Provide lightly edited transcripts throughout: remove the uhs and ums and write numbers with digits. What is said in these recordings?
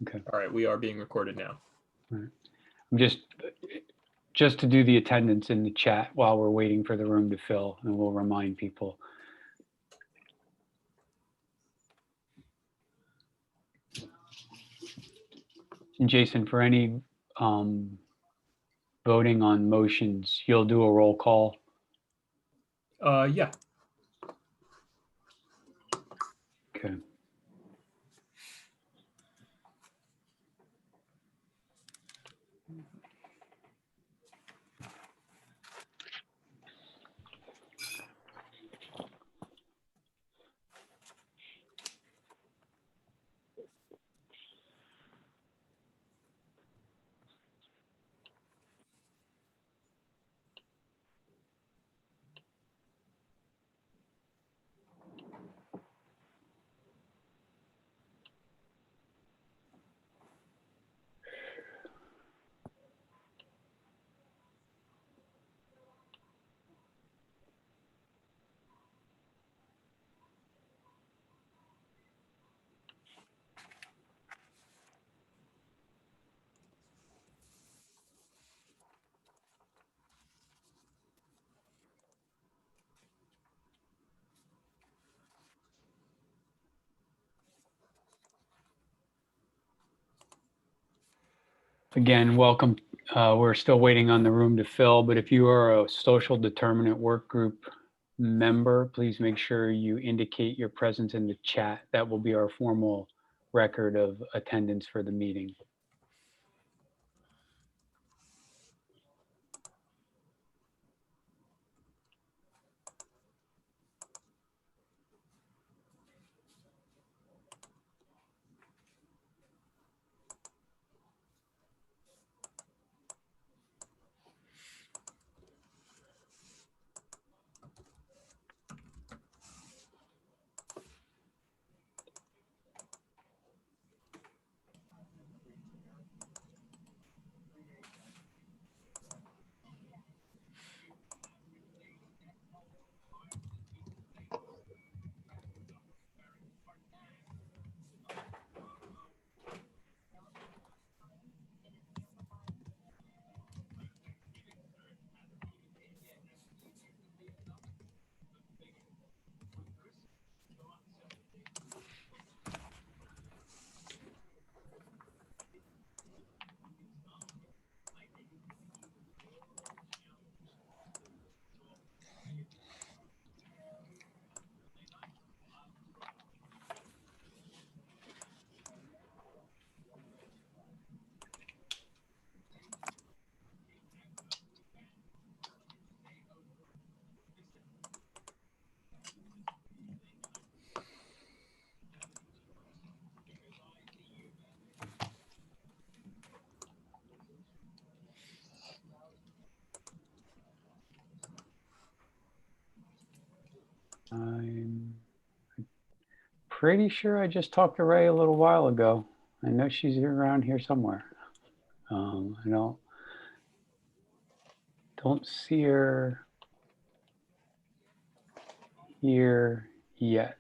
Okay. All right, we are being recorded now. All right. I'm just to do the attendance in the chat while we're waiting for the room to fill, and we'll remind people. And Jason, for any voting on motions, you'll do a roll call. Yeah. Okay. Again, welcome. We're still waiting on the room to fill, but if you are a social determinant work group member, please make sure you indicate your presence in the chat. That will be our formal record of attendance for the meeting. I'm pretty sure I just talked to Ray a little while ago. I know she's around here somewhere. I don't see her here yet.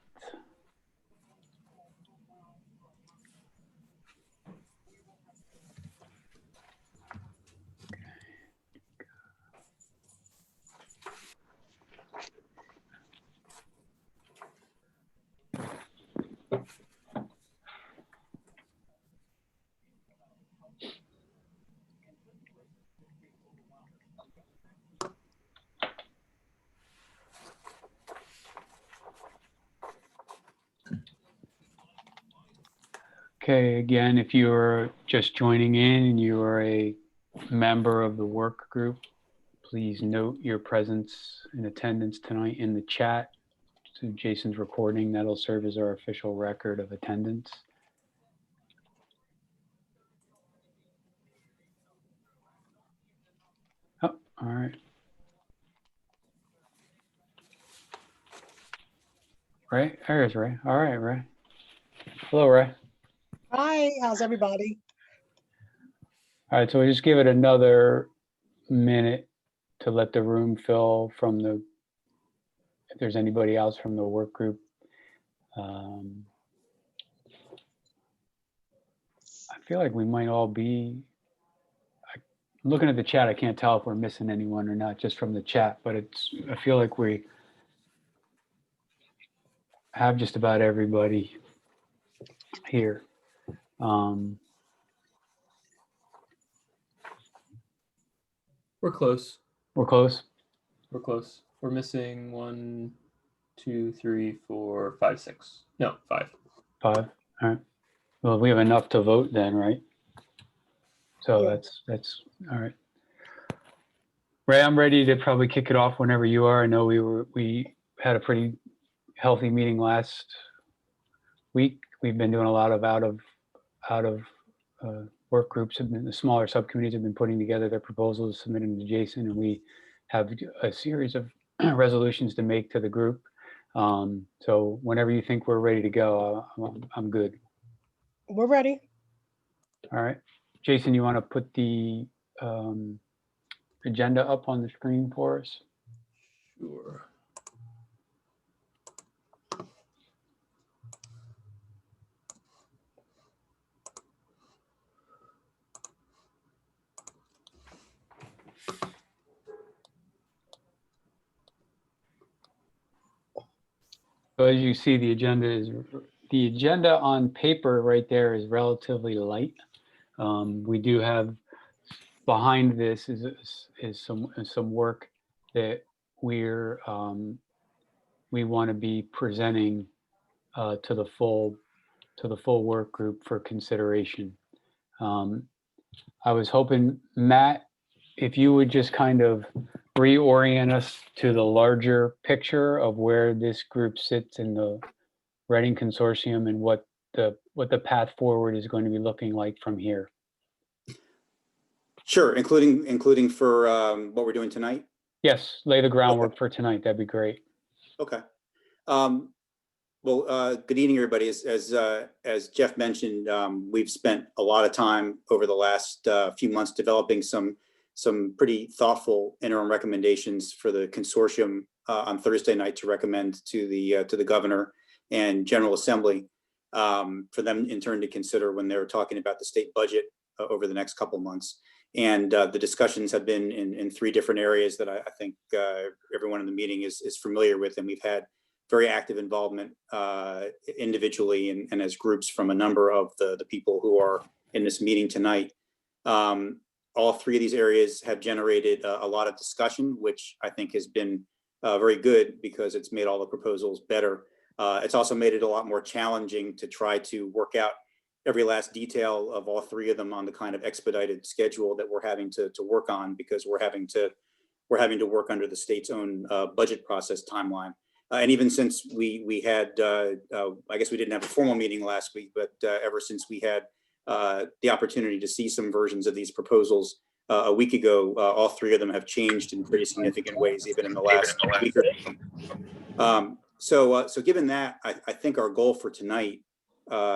Okay, again, if you are just joining in and you are a member of the work group, please note your presence and attendance tonight in the chat. So Jason's recording, that'll serve as our official record of attendance. Oh, all right. Ray, there's Ray. All right, Ray. Hello, Ray. Hi, how's everybody? All right, so we just give it another minute to let the room fill from if there's anybody else from the work group. feel like we might all be, looking at the chat, I can't tell if we're missing anyone or not just from the chat, but I feel like we have just about everybody here. We're close. We're close. We're close. We're missing 1, 2, 3, 4, 5, 6. No, 5. 5. All right. Well, we have enough to vote then, right? So Yeah. that's all right. Ray, I'm ready to probably kick it off whenever you are. I know we had a pretty healthy meeting last week. We've been doing a lot of out of work groups. The smaller subcommittees have been putting together their proposals, submitting to Jason, and we have a series of resolutions to make to the group. So whenever you think we're ready to go, I'm good. We're ready. All right, Jason, you want to put the agenda up on the screen for us? Sure. So as you see, the agenda on paper right there is relatively light. We do have behind this is some work that we want to be presenting to the full work group for consideration. I was hoping, Matt, if you would just kind of reorient us to the larger picture of where this group sits in the Reading Consortium and what the path forward is going to be looking like from here. Sure, including for what we're doing tonight. Yes, lay the groundwork for tonight. That'd be great. Okay. Well, good evening, everybody. As Jeff mentioned, we've spent a lot of time over the last few months developing some pretty thoughtful interim recommendations for the consortium on Thursday night to recommend to the governor and General Assembly for them in turn to consider when they're talking about the state budget over the next couple of months. And the discussions have been in 3 different areas that I think everyone in the meeting is familiar with, and we've had very active involvement individually and as groups from a number of the people who are in this meeting tonight. All 3 of these areas have generated a lot of discussion, which I think has been very good because it's made all the proposals better. It's also made it a lot more challenging to try to work out every last detail of all 3 of them on the kind of expedited schedule that we're having to work on, because we're having to work under the state's own budget process timeline. And even since we had, I guess we didn't have a formal meeting last week, but ever since we had the opportunity to see some versions of these proposals a week ago, all 3 of them have changed in pretty significant ways, even in the last week or two. So given that, I think our goal for tonight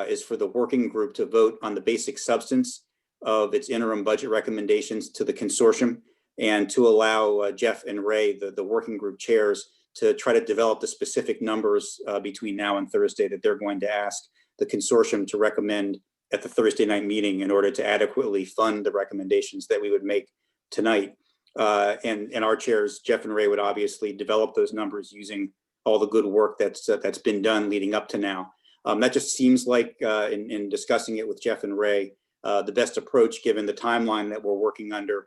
is for the working group to vote on the basic substance of its interim budget recommendations to the consortium, and to allow Jeff and Ray, the working group chairs, to try to develop the specific numbers between now and Thursday that they're going to ask the consortium to recommend at the Thursday night meeting in order to adequately fund the recommendations that we would make tonight. And our chairs, Jeff and Ray, would obviously develop those numbers using all the good work that's been done leading up to now. That just seems like, in discussing it with Jeff and Ray, the best approach given the timeline that we're working under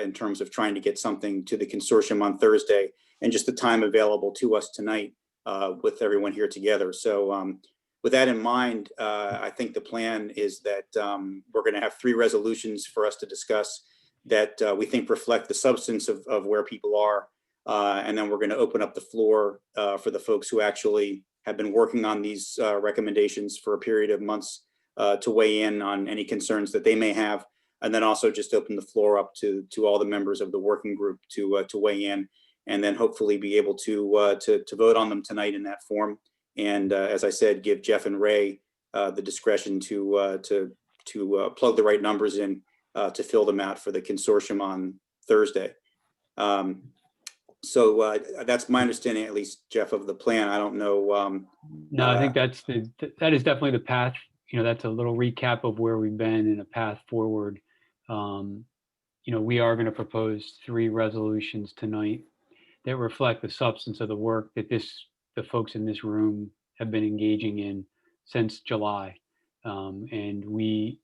in terms of trying to get something to the consortium on Thursday, and just the time available to us tonight with everyone here together. So with that in mind, I think the plan is that we're going to have 3 resolutions for us to discuss that we think reflect the substance of where people are. And then we're going to open up the floor for the folks who actually have been working on these recommendations for a period of months to weigh in on any concerns that they may have. And then also just open the floor up to all the members of the working group to weigh in, and then hopefully be able to vote on them tonight in that form. And as I said, give Jeff and Ray the discretion to plug the right numbers in to fill them out for the consortium on Thursday. So that's my understanding, at least, Jeff, of the plan. I don't know. No, I think that is definitely the path. that's a little recap of where we've been and a path forward. We are going to propose 3 resolutions tonight that reflect the substance of the work that the folks in this room have been engaging in since July. And we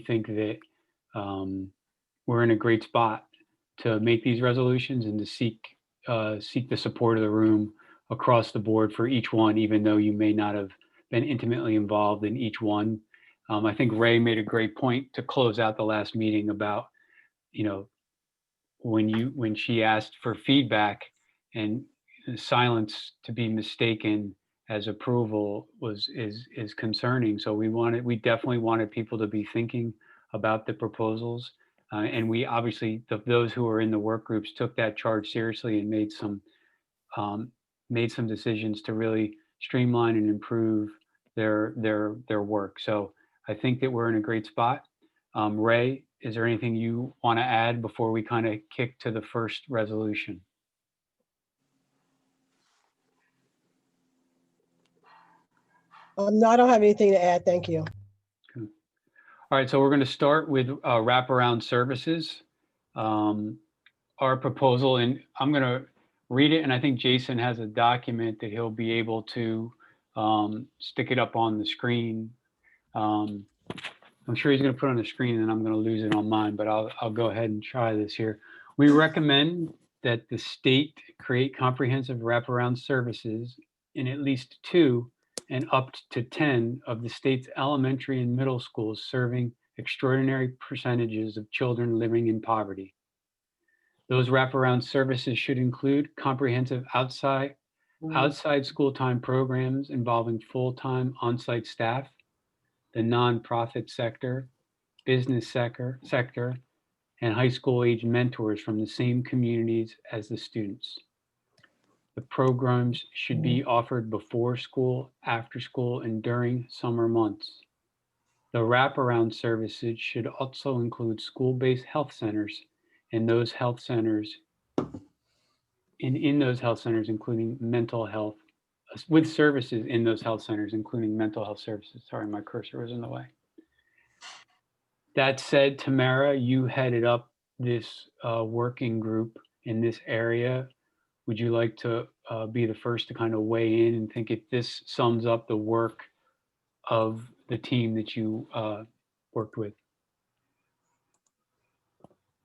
think that we're in a great spot to make these resolutions and to seek the support of the room across the board for each one, even though you may not have been intimately involved in each one. I think Ray made a great point to close out the last meeting about, when she asked for feedback and silence to be mistaken as approval is concerning. So we definitely wanted people to be thinking about the proposals. And we obviously, those who are in the work groups took that charge seriously and made some decisions to really streamline and improve their work. So I think that we're in a great spot. Ray, is there anything you want to add before we kind of kick to the first resolution? No, I don't have anything to add. Thank you. All right, so we're going to start with wraparound services. Our proposal, and I'm going to read it, and I think Jason has a document that he'll be able to stick it up on the screen. I'm sure he's going to put it on the screen and I'm going to lose it on mine, but I'll go ahead and try this here. We recommend that the state create comprehensive wraparound services in at least 2 and up to 10 of the state's elementary and middle schools serving extraordinary percentages of children living in poverty. Those wraparound services should include comprehensive outside school time programs involving full-time on-site staff, the nonprofit sector, business sector, and high school age mentors from the same communities as the students. The programs should be offered before school, after school, and during summer months. The wraparound services should also include school-based health centers and those health centers, in those health centers, including mental health, with services in those health centers, including mental health services. Sorry, my cursor was in the way. That said, Tamara, you headed up this working group in this area. Would you like to be the first to kind of weigh in and think if this sums up the work of the team that you worked with?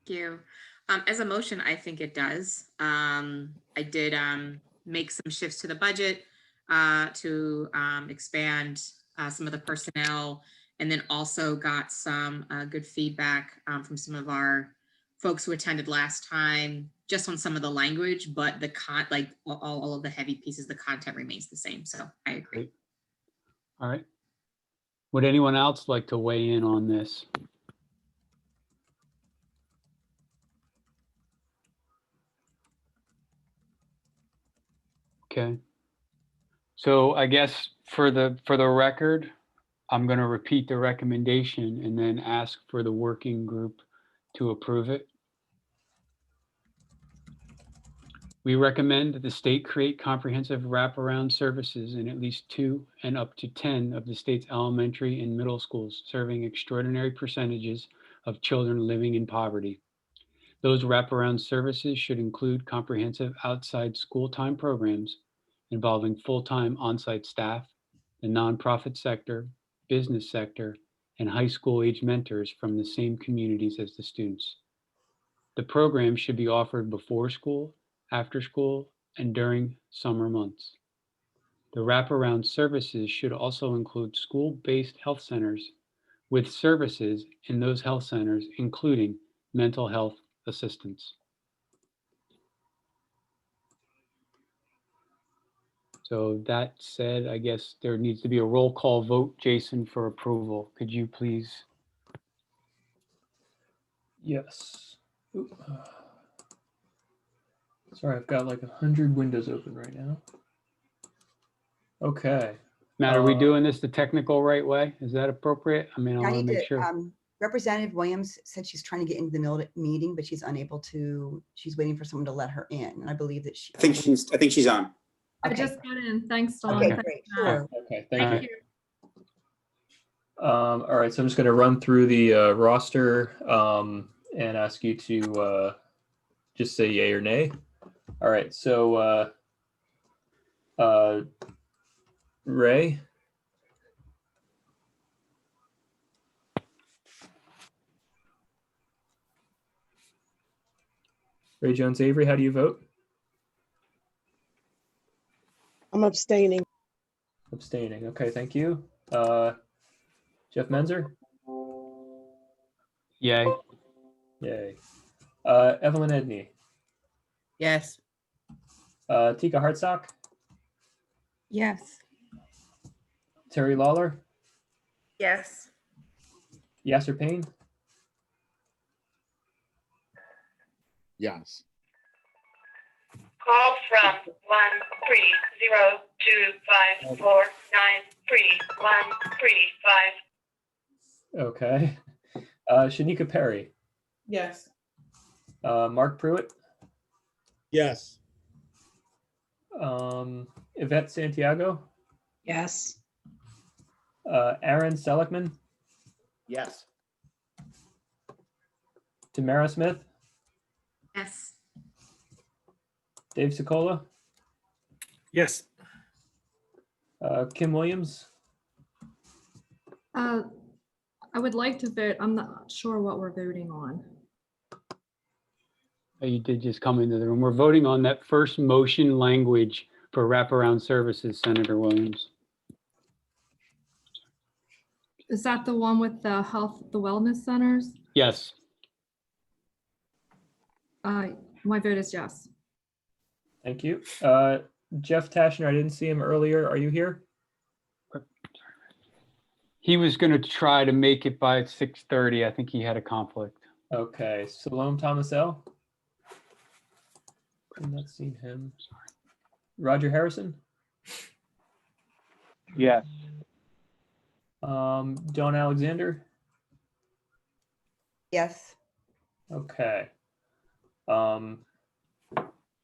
Thank you. As a motion, I think it does. I did make some shifts to the budget to expand some of the personnel, and then also got some good feedback from some of our folks who attended last time, just on some of the language, but the all of the heavy pieces, the content remains the same. So I agree. All right. Would anyone else like to weigh in on this? Okay. So I guess for the record, I'm going to repeat the recommendation and then ask for the working group to approve it. We recommend that the state create comprehensive wraparound services in at least 2 and up to 10 of the state's elementary and middle schools, serving extraordinary percentages of children living in poverty. Those wraparound services should include comprehensive outside school time programs involving full-time on-site staff, the nonprofit sector, business sector, and high school age mentors from the same communities as the students. The program should be offered before school, after school, and during summer months. The wraparound services should also include school-based health centers with services in those health centers, including mental health assistance. So that said, I guess there needs to be a roll call vote, Jason, for approval. Could you please? Yes. Oop. Sorry, I've got like 100 windows open right now. Okay. Matt, are we doing this the technical right way? Is that appropriate? I mean, I I want to need make to, sure. Representative Williams said she's trying to get into the meeting, but she's unable to. She's waiting for someone to let her in. And I believe that she. I think she's on. I Okay. just got in. Thanks, Dawn. Okay, Thanks, great. Matt. Sure. Okay, Thank thank you. you. All right, so I'm just going to run through the roster and ask you to just say yay or nay. All right, so Ray, Ray Jones Avery, how do you vote? I'm abstaining. Abstaining. Okay, thank you. Jeff Menzer, Yay. yay. Evelyn Edney, Yes. Tika Hartsock, Yes. Terry Lawler, Yes. Yasser Payne, Yes. Call from 13025493135. okay. Shanika Perry, Yes. Mark Pruitt, Yes. Yvette Santiago, Yes. Aaron Seligman, Yes. Tamara Smith, Yes. Dave Sicola, Yes. Kim Williams, I would like to vote. I'm not sure what we're voting on. You did just come into the room. We're voting on that first motion language for wraparound services, Senator Williams. Is that the one with the wellness centers? Yes. My vote is yes. thank you. Jeff Tashner, I didn't see him earlier. Are you here? He was going to try to make it by 6:30. I think he had a conflict. Okay, Salome Thomas L. I've not seen him. Roger Harrison, Yes. Dawn Alexander. Yes. Okay.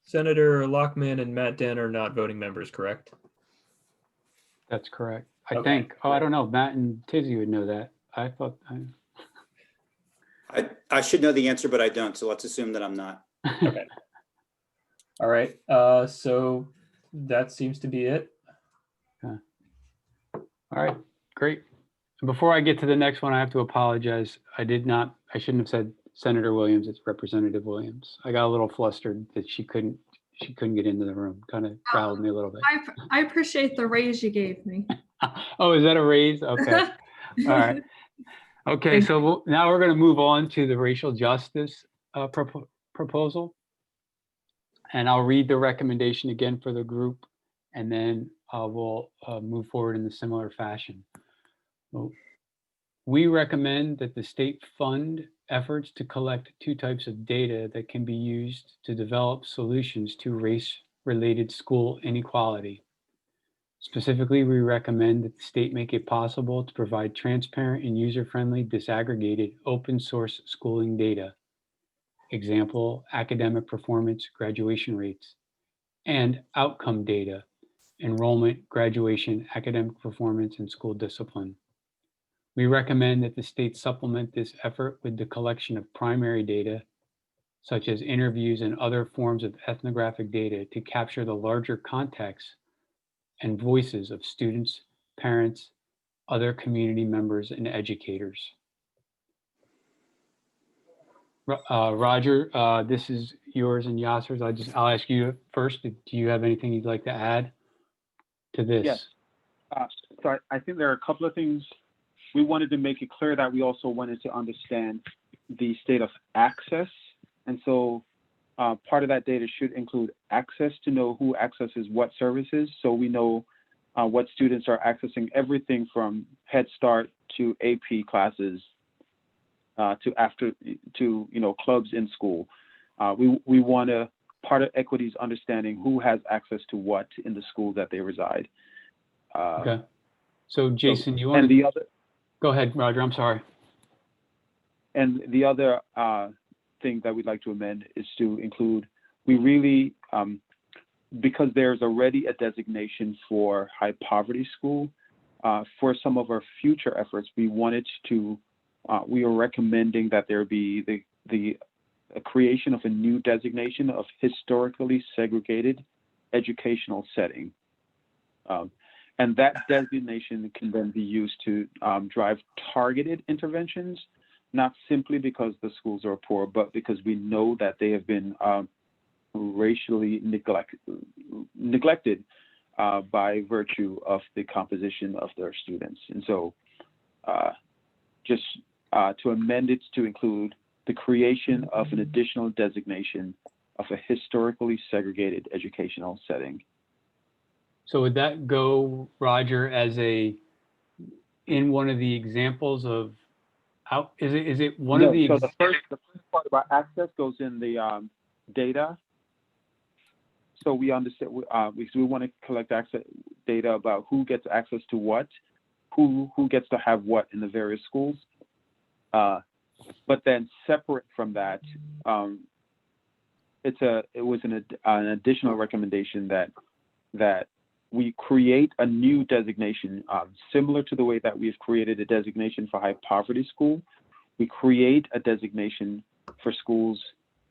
Senator Lockman and Matt Den are not voting members, correct? That's correct. I Okay. think. Oh, I don't know. Matt and Tizzy would know that. I thought. I should know the answer, but I don't. So let's assume that I'm not. Okay. All right. So that seems to be it. All right. Great. Before I get to the next one, I have to apologize. I shouldn't have said Senator Williams. It's Representative Williams. I got a little flustered that she couldn't get into the room. Kind of riled me a little bit. I appreciate the raise you gave me. Oh, is that a raise? Okay. All right. Okay, so now we're going to move on to the racial justice proposal. And I'll read the recommendation again for the group, and then we'll move forward in a similar fashion. Well, we recommend that the state fund efforts to collect two types of data that can be used to develop solutions to race-related school inequality. Specifically, we recommend that the state make it possible to provide transparent and user-friendly disaggregated open source schooling data. Example, academic performance, graduation rates, and outcome data, enrollment, graduation, academic performance, and school discipline. We recommend that the state supplement this effort with the collection of primary data, such as interviews and other forms of ethnographic data, to capture the larger context and voices of students, parents, other community members, and educators. Roger, this is yours and Yasser's. I'll ask you first. Do you have anything you'd like to add to this? Yes. So I think there are a couple of things. We wanted to make it clear that we also wanted to understand the state of access. And so part of that data should include access to know who accesses what services. So we know what students are accessing, everything from Head Start to AP classes to clubs in school. We want to, part of equity is understanding who has access to what in the school that they reside. Okay. So Jason, you want and the other, go ahead, Roger, I'm sorry. And the other thing that we'd like to amend is to include, we really, because there's already a designation for high poverty school, for some of our future efforts, we wanted to, we are recommending that there be the creation of a new designation of historically segregated educational setting. And that designation can then be used to drive targeted interventions, not simply because the schools are poor, but because we know that they have been racially neglected by virtue of the composition of their students. And so just to amend it to include the creation of an additional designation of a historically segregated educational setting. So would that go, Roger, as in one of the examples of how, is it one of the? So the first part about access goes in the data. So we understand, we want to collect access data about who gets access to what, who gets to have what in the various schools. But then separate from that, it was an additional recommendation that we create a new designation similar to the way that we've created a designation for high poverty school. We create a designation for schools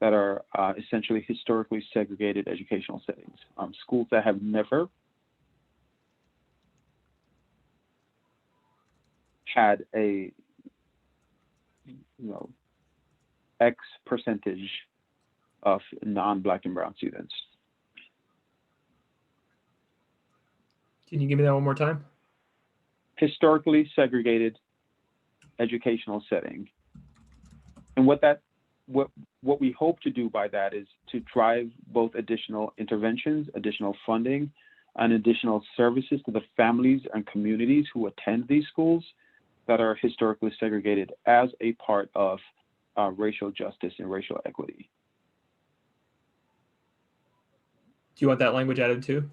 that are essentially historically segregated educational settings, schools that have never had a X percentage of non-Black and brown students. Can you give me that one more time? Historically segregated educational setting. And what we hope to do by that is to drive both additional interventions, additional funding, and additional services to the families and communities who attend these schools that are historically segregated as a part of racial justice and racial equity. Do you want that language added too?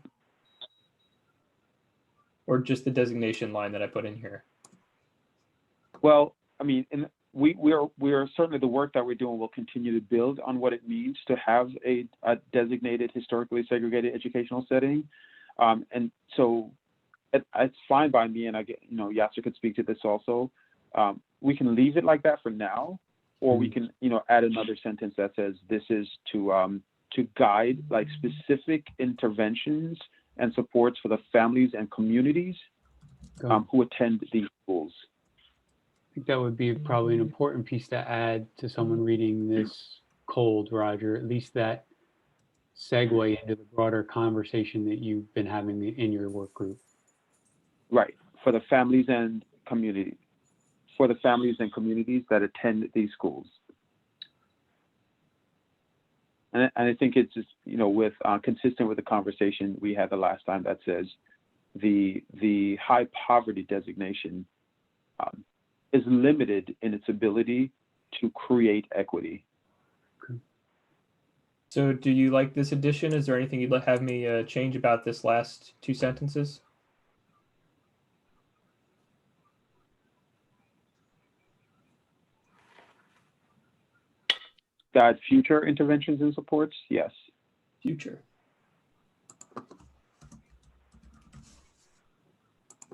Or just the designation line that I put in here? Well, I mean, we are certainly, the work that we're doing will continue to build on what it means to have a designated historically segregated educational setting. And so it's fine by me, and I get, Yasser could speak to this also. We can leave it like that for now, or we can, add another sentence that says this is to guide like specific interventions and supports for the families and communities who attend these schools. I think that would be probably an important piece to add to someone reading this cold, Roger, at least that segue into the broader conversation that you've been having in your work group. Right, for the families and community, for the families and communities that attend these schools. And I think it's just, with consistent with the conversation we had the last time that says the high poverty designation is limited in its ability to create equity. Okay. So do you like this addition? Is there anything you'd have me change about this last two sentences? That future interventions and supports, yes. Future.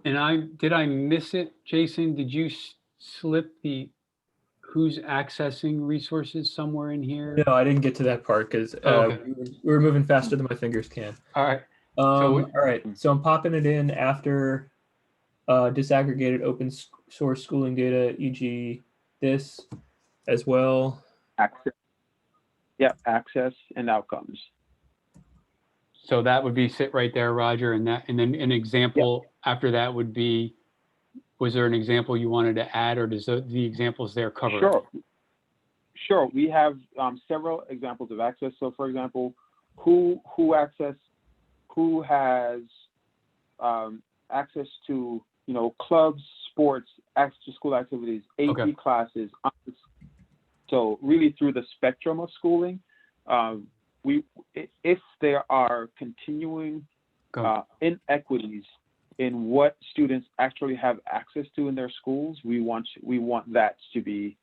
And did I miss it, Jason? Did you slip the who's accessing resources somewhere in here? No, I didn't get to that part because okay. we were moving faster than my fingers can. All right. All right. So I'm popping it in after disaggregated open source schooling data, e.g. this as well. Access. Yeah, access and outcomes. So that would be sit right there, Roger, and then an example after that would be, was there an example you wanted to add, or does the examples there cover? Sure. We have several examples of access. So, for example, who has access to clubs, sports, access to school activities, AP classes. So really through the spectrum of schooling, if there are continuing inequities in what students actually have access to in their schools, we want that to be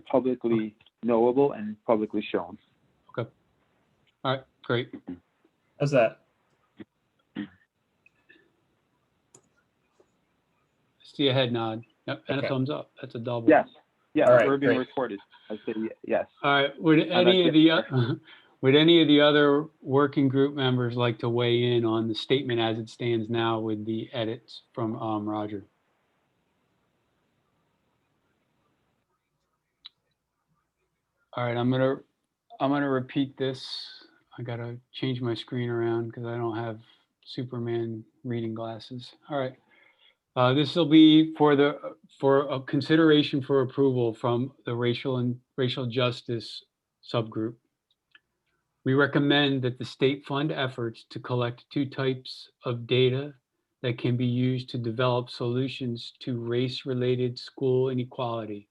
publicly knowable and publicly shown. Okay. All right, great. How's that? See a head nod. Yep, and Okay. a thumbs up. That's a double. Yes. Yeah, All right, we're being great. recorded. I say yes. All right, would that's any of it. the, would any of the other working group members like to weigh in on the statement as it stands now with the edits from Roger? All right, I'm gonna repeat this. I gotta change my screen around because I don't have Superman reading glasses. All right. This will be for a consideration for approval from the racial justice subgroup. We recommend that the state fund efforts to collect two types of data that can be used to develop solutions to race-related school inequality.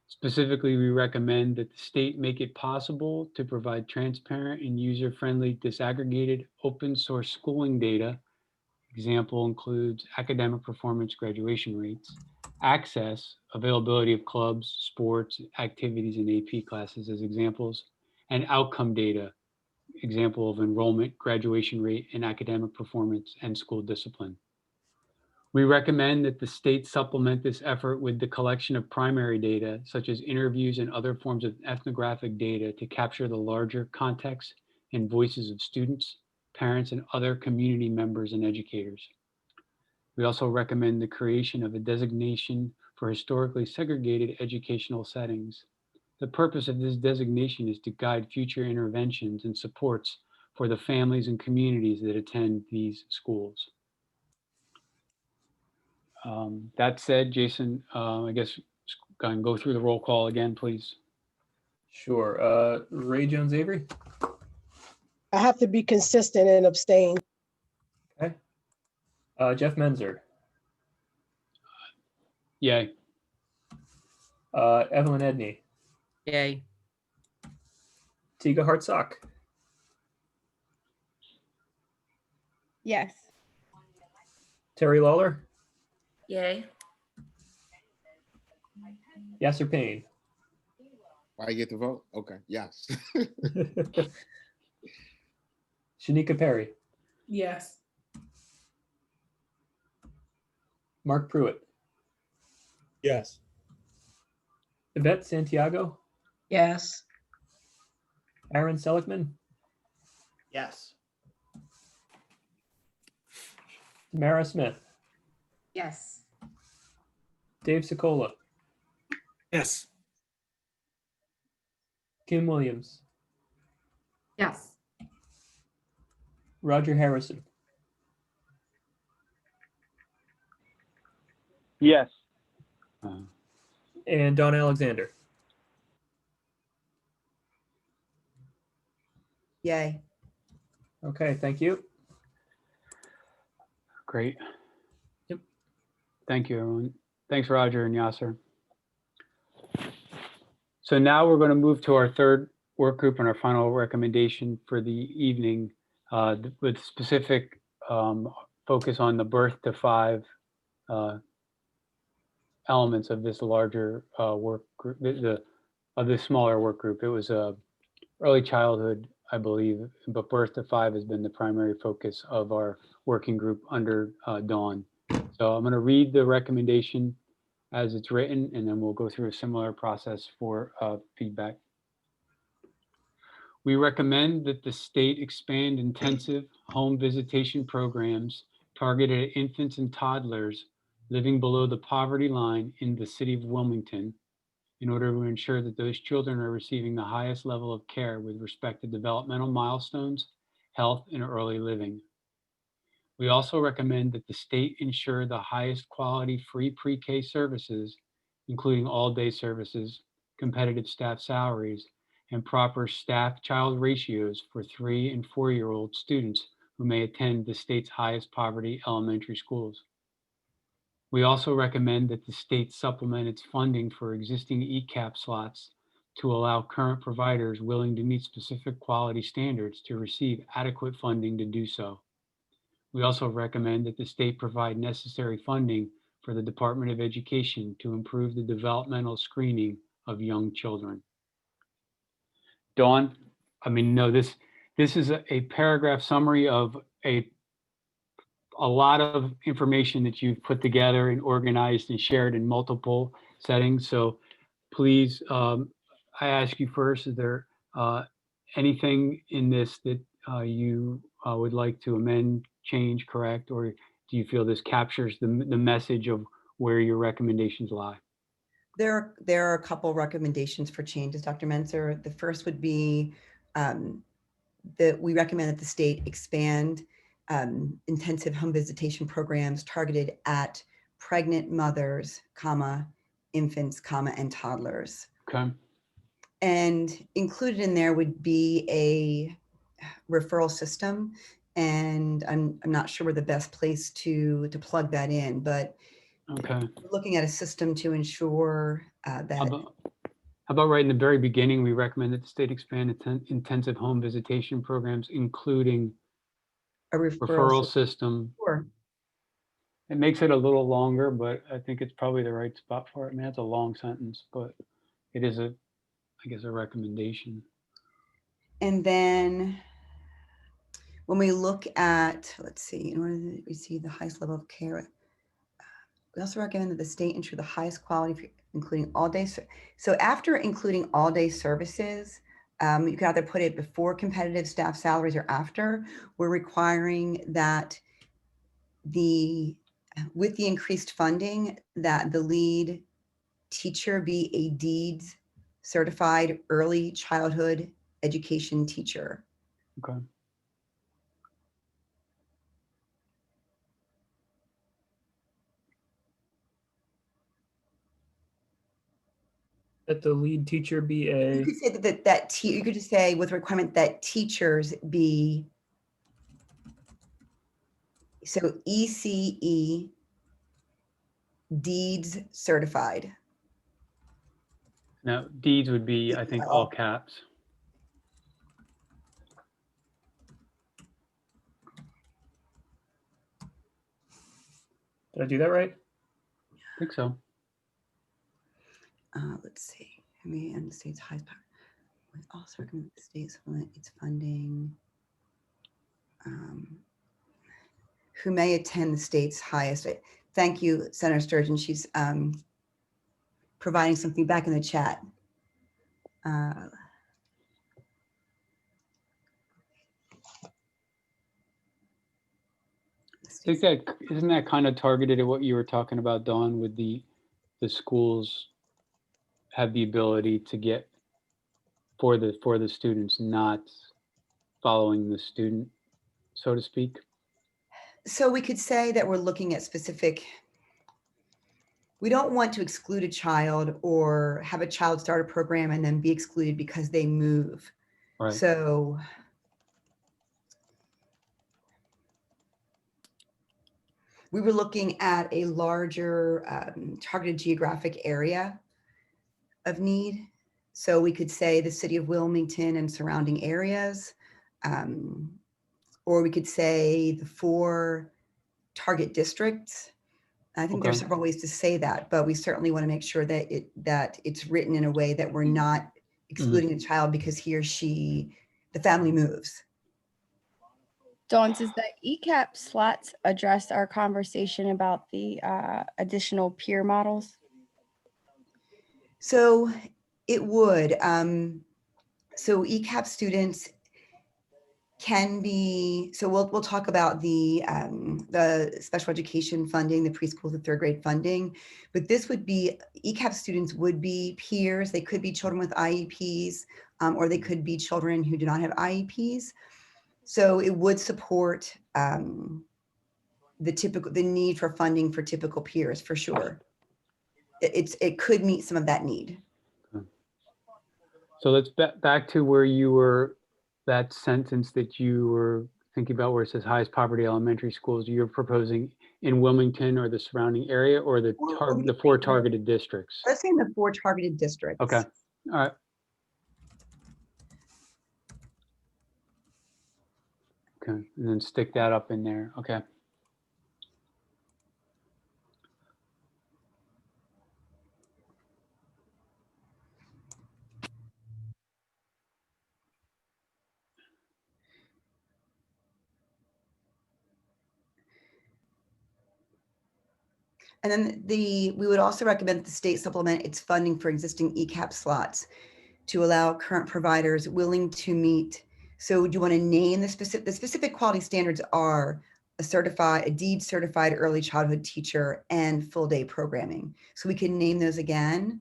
Specifically, we recommend that the state make it possible to provide transparent and user-friendly disaggregated open source schooling data. Example includes academic performance, graduation rates, access, availability of clubs, sports, activities, and AP classes as examples, and outcome data, example of enrollment, graduation rate, and academic performance and school discipline. We recommend that the state supplement this effort with the collection of primary data, such as interviews and other forms of ethnographic data to capture the larger context and voices of students, parents, and other community members and educators. We also recommend the creation of a designation for historically segregated educational settings. The purpose of this designation is to guide future interventions and supports for the families and communities that attend these schools. That said, Jason, I guess go through the roll call again, please. Sure. Ray Jones Avery. I have to be consistent and abstain. Okay. Jeff Menzer. Yay. Evelyn Edney. Yay. Tiga Hartsock. Yes. Terry Lawler. Yay. Yasser Payne. I get to vote? Okay, yes. Shanika Perry. Yes. Mark Pruitt. Yes. Yvette Santiago. Yes. Aaron Seligman. Yes. Tamara Smith. Yes. Dave Sicola. Yes. Kim Williams. Yes. Roger Harrison. Yes. And Don Alexander. Yay. Okay, thank you. Great. Yep. Thank you, everyone. Thanks, Roger and Yasser. So now we're going to move to our third work group and our final recommendation for the evening with specific focus on the birth to 5 elements of this larger work group, of this smaller work group. It was early childhood, I believe, but birth to 5 has been the primary focus of our working group under Dawn. So I'm going to read the recommendation as it's written, and then we'll go through a similar process for feedback. We recommend that the state expand intensive home visitation programs targeted at infants and toddlers living below the poverty line in the city of Wilmington in order to ensure that those children are receiving the highest level of care with respect to developmental milestones, health, and early living. We also recommend that the state ensure the highest quality free pre-K services, including all-day services, competitive staff salaries, and proper staff-child ratios for 3- and 4-year-old students who may attend the state's highest poverty elementary schools. We also recommend that the state supplement its funding for existing ECAP slots to allow current providers willing to meet specific quality standards to receive adequate funding to do so. We also recommend that the state provide necessary funding for the Department of Education to improve the developmental screening of young children. Dawn, I mean, no, this is a paragraph summary of a a lot of information that you've put together and organized and shared in multiple settings. So please, I ask you first, is there anything in this that you would like to amend, change, correct, or do you feel this captures the message of where your recommendations lie? There are a couple recommendations for changes, Dr. Menzer. The first would be that we recommend that the state expand intensive home visitation programs targeted at pregnant mothers, comma, infants, comma, and toddlers. Okay. And included in there would be a referral system. And I'm not sure we're the best place to plug that in, but Okay. looking at a system to ensure that. How about right in the very beginning, we recommend that the state expand intensive home visitation programs, including a referral system. Sure. It makes it a little longer, but I think it's probably the right spot for it. I mean, that's a long sentence, but it is I guess, a recommendation. And then when we look at, let's see, in order to receive the highest level of care, we also recommend that the state ensure the highest quality, including all day. So after including all day services, you can either put it before competitive staff salaries or after. We're requiring that with the increased funding, that the lead teacher be a DEEDS certified early childhood education teacher. Okay. That the lead teacher be a. You could say you could just say with requirement that teachers be so ECE DEEDS certified. Now, deeds would be, I think, all caps. Did I do that right? I think so. Let's see. I mean, and the state's highest power. We also recommend the state supplement its funding. Who may attend the state's highest. Thank you, Senator Sturgeon. She's providing something back in the chat. I think that isn't that kind of targeted at what you were talking about, Dawn, with the schools have the ability to get for the students, not following the student, so to speak. So we could say that we're looking at specific. We don't want to exclude a child or have a child start a program and then be excluded because they move. Right. So we were looking at a larger targeted geographic area of need. So we could say the city of Wilmington and surrounding areas, or we could say the 4 target districts. I think there's several ways to say that, but we certainly want to make sure that it's written in a way that we're not excluding a child because he or she, the family moves. Dawn, does the ECAP slots address our conversation about the additional peer models? So it would. So ECAP students can be, so we'll talk about the special education funding, the preschool to 3rd grade funding, but this would be, ECAP students would be peers. They could be children with IEPs, or they could be children who do not have IEPs. So it would support the need for funding for typical peers, for sure. It could meet some of that need. So let's back to where you were, that sentence that you were thinking about where it says highest poverty elementary schools. You're proposing in Wilmington or the surrounding area, or the 4 targeted districts? Let's say in the 4 targeted districts. Okay. All right. Okay, and then stick that up in there. Okay. And then we would also recommend that the state supplement its funding for existing ECAP slots to allow current providers willing to meet. So do you want to name the specific quality standards are a deed certified early childhood teacher and full day programming. So we can name those again.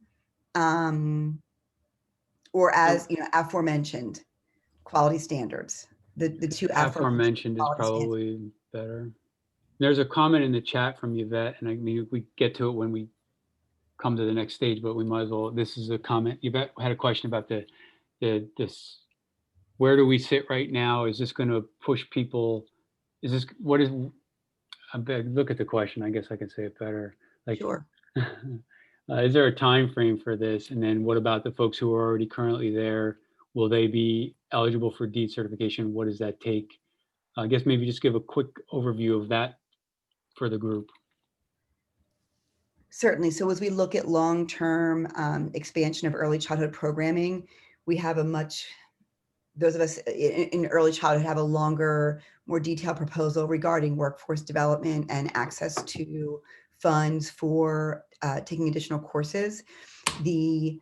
Or as aforementioned quality standards, the two aforementioned is quality standards. probably better. There's a comment in the chat from Yvette, and I mean, we get to it when we come to the next stage, but we might as well, this is a comment. Yvette had a question about this, where do we sit right now? Is this going to push people? Is this, what is, look at the question, I guess I can say it better. Like, Sure. Is there a time frame for this? And then what about the folks who are already currently there? Will they be eligible for deed certification? What does that take? I guess maybe just give a quick overview of that for the group. Certainly. So as we look at long-term expansion of early childhood programming, we have those of us in early childhood have a longer, more detailed proposal regarding workforce development and access to funds for taking additional courses. The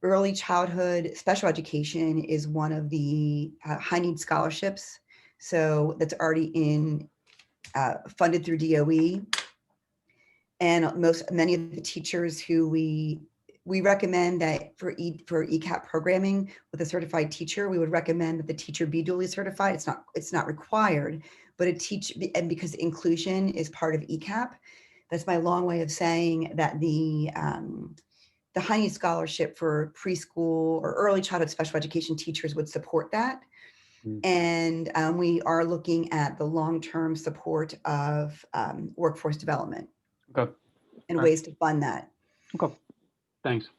early childhood special education is one of the high need scholarships. So that's already funded through DOE. And many of the teachers who we recommend that for ECAP programming with a certified teacher, we would recommend that the teacher be duly certified. It's not required, but and because inclusion is part of ECAP, that's my long way of saying that the high need scholarship for preschool or early childhood special education teachers would support that. And we are looking at the long-term support of workforce development. Okay. And ways to fund that. Okay. Thanks.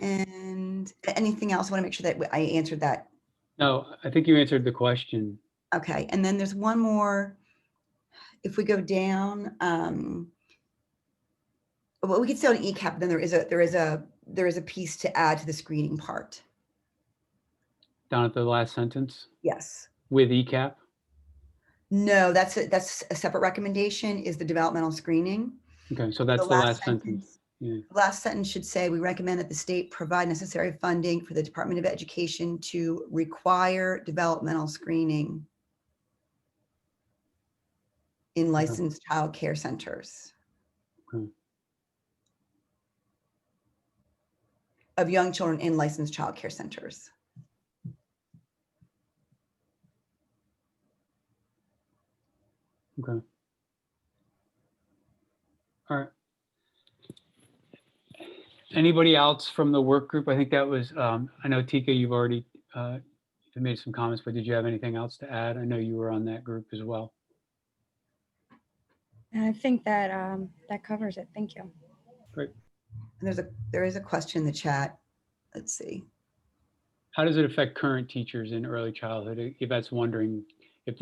And anything else? I want to make sure that I answered that. No, I think you answered the question. Okay. And then there's one more. If we go down, well, we could stay on ECAP. Then there is a piece to add to the screening part. Down at the last sentence? Yes. With ECAP? No, that's a separate recommendation, is the developmental screening. Okay, so that's the last sentence. Yeah. The last sentence should say, we recommend that the state provide necessary funding for the Department of Education to require developmental screening in licensed child care centers. Okay. Of young children in licensed child care centers. Okay. All right. Anybody else from the work group? I think that was, I know Tika, you've already made some comments, but did you have anything else to add? I know you were on that group as well. And I think that that covers it. Thank you. Great. And there is a question in the chat. Let's see. How does it affect current teachers in early childhood? If that's wondering, if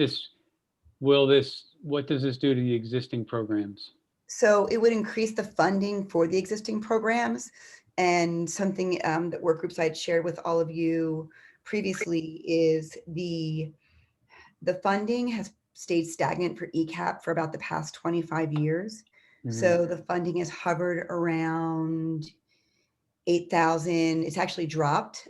what does this do to the existing programs? So it would increase the funding for the existing programs, and something that work groups I'd shared with all of you previously is the funding has stayed stagnant for ECAP for about the past 25 years. Mm-hmm. So the funding has hovered around 8,000. It's actually dropped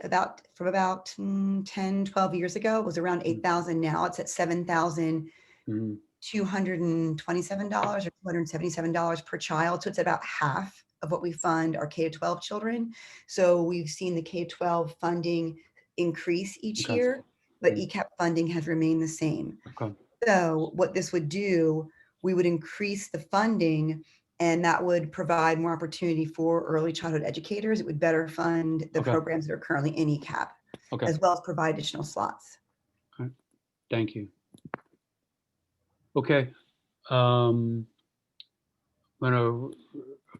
from about 10, 12 years ago. It was around 8,000. Now it's at 7,000. Mm-hmm. $227 or $277 per child. So it's about half of what we fund our K-12 children. So we've seen the K-12 funding increase each year, but ECAP funding has remained the same. Okay. So what this would do, we would increase the funding, and that would provide more opportunity for early childhood educators. It would better fund the programs that are currently in ECAP, as well as provide additional slots. Okay. Thank you. Okay, I'm gonna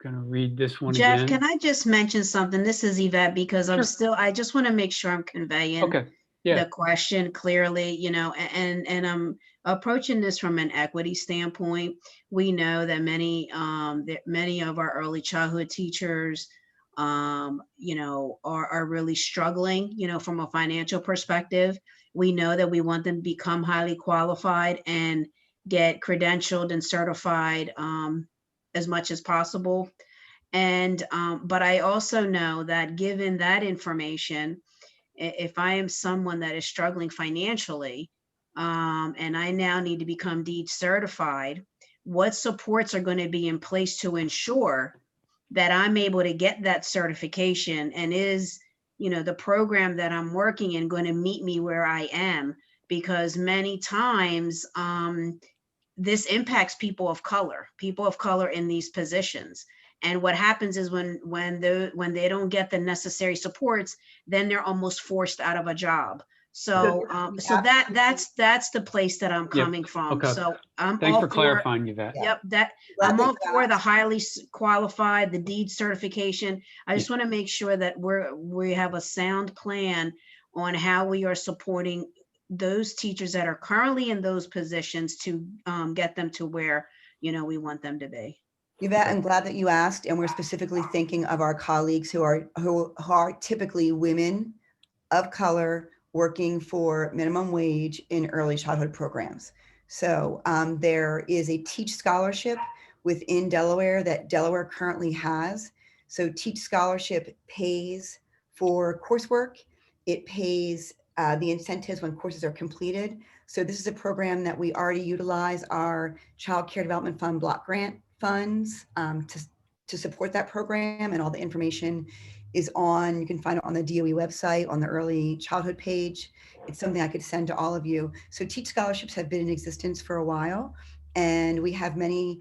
read this one Jeff, again. can I just mention something? This is Yvette, because I just want to make sure I'm conveying the question clearly, and I'm approaching this from an equity standpoint. We know that many of our early childhood teachers, are really struggling, from a financial perspective. We know that we want them to become highly qualified, and get credentialed and certified as much as possible. And, but I also know that given that information, if I am someone that is struggling financially, and I now need to become DEED certified, what supports are going to be in place to ensure that I'm able to get that certification, and is, you know, the program that I'm working in going to meet me where I am? Because many times, this impacts people of color in these positions. And what happens is when they don't get the necessary supports, then they're almost forced out of a job. So that's the place that I'm coming from. Okay. So I'm Thanks all for clarifying, Yvette. Yep, I'm all for the highly qualified, the DEED certification. I just want to make sure that we have a sound plan on how we are supporting those teachers that are currently in those positions to get them to where, you know, we want them to be. Yvette, I'm glad that you asked, and we're specifically thinking of our colleagues who are typically women of color working for minimum wage in early childhood programs. So there is a Teach Scholarship within Delaware that Delaware currently has. So Teach Scholarship pays for coursework. It pays the incentives when courses are completed. So this is a program that we already utilize our Child Care Development Fund block grant funds to support that program, and all the information is on, you can find it on the DOE website on the early childhood page. It's something I could send to all of you. So Teach Scholarships have been in existence for a while, and we have many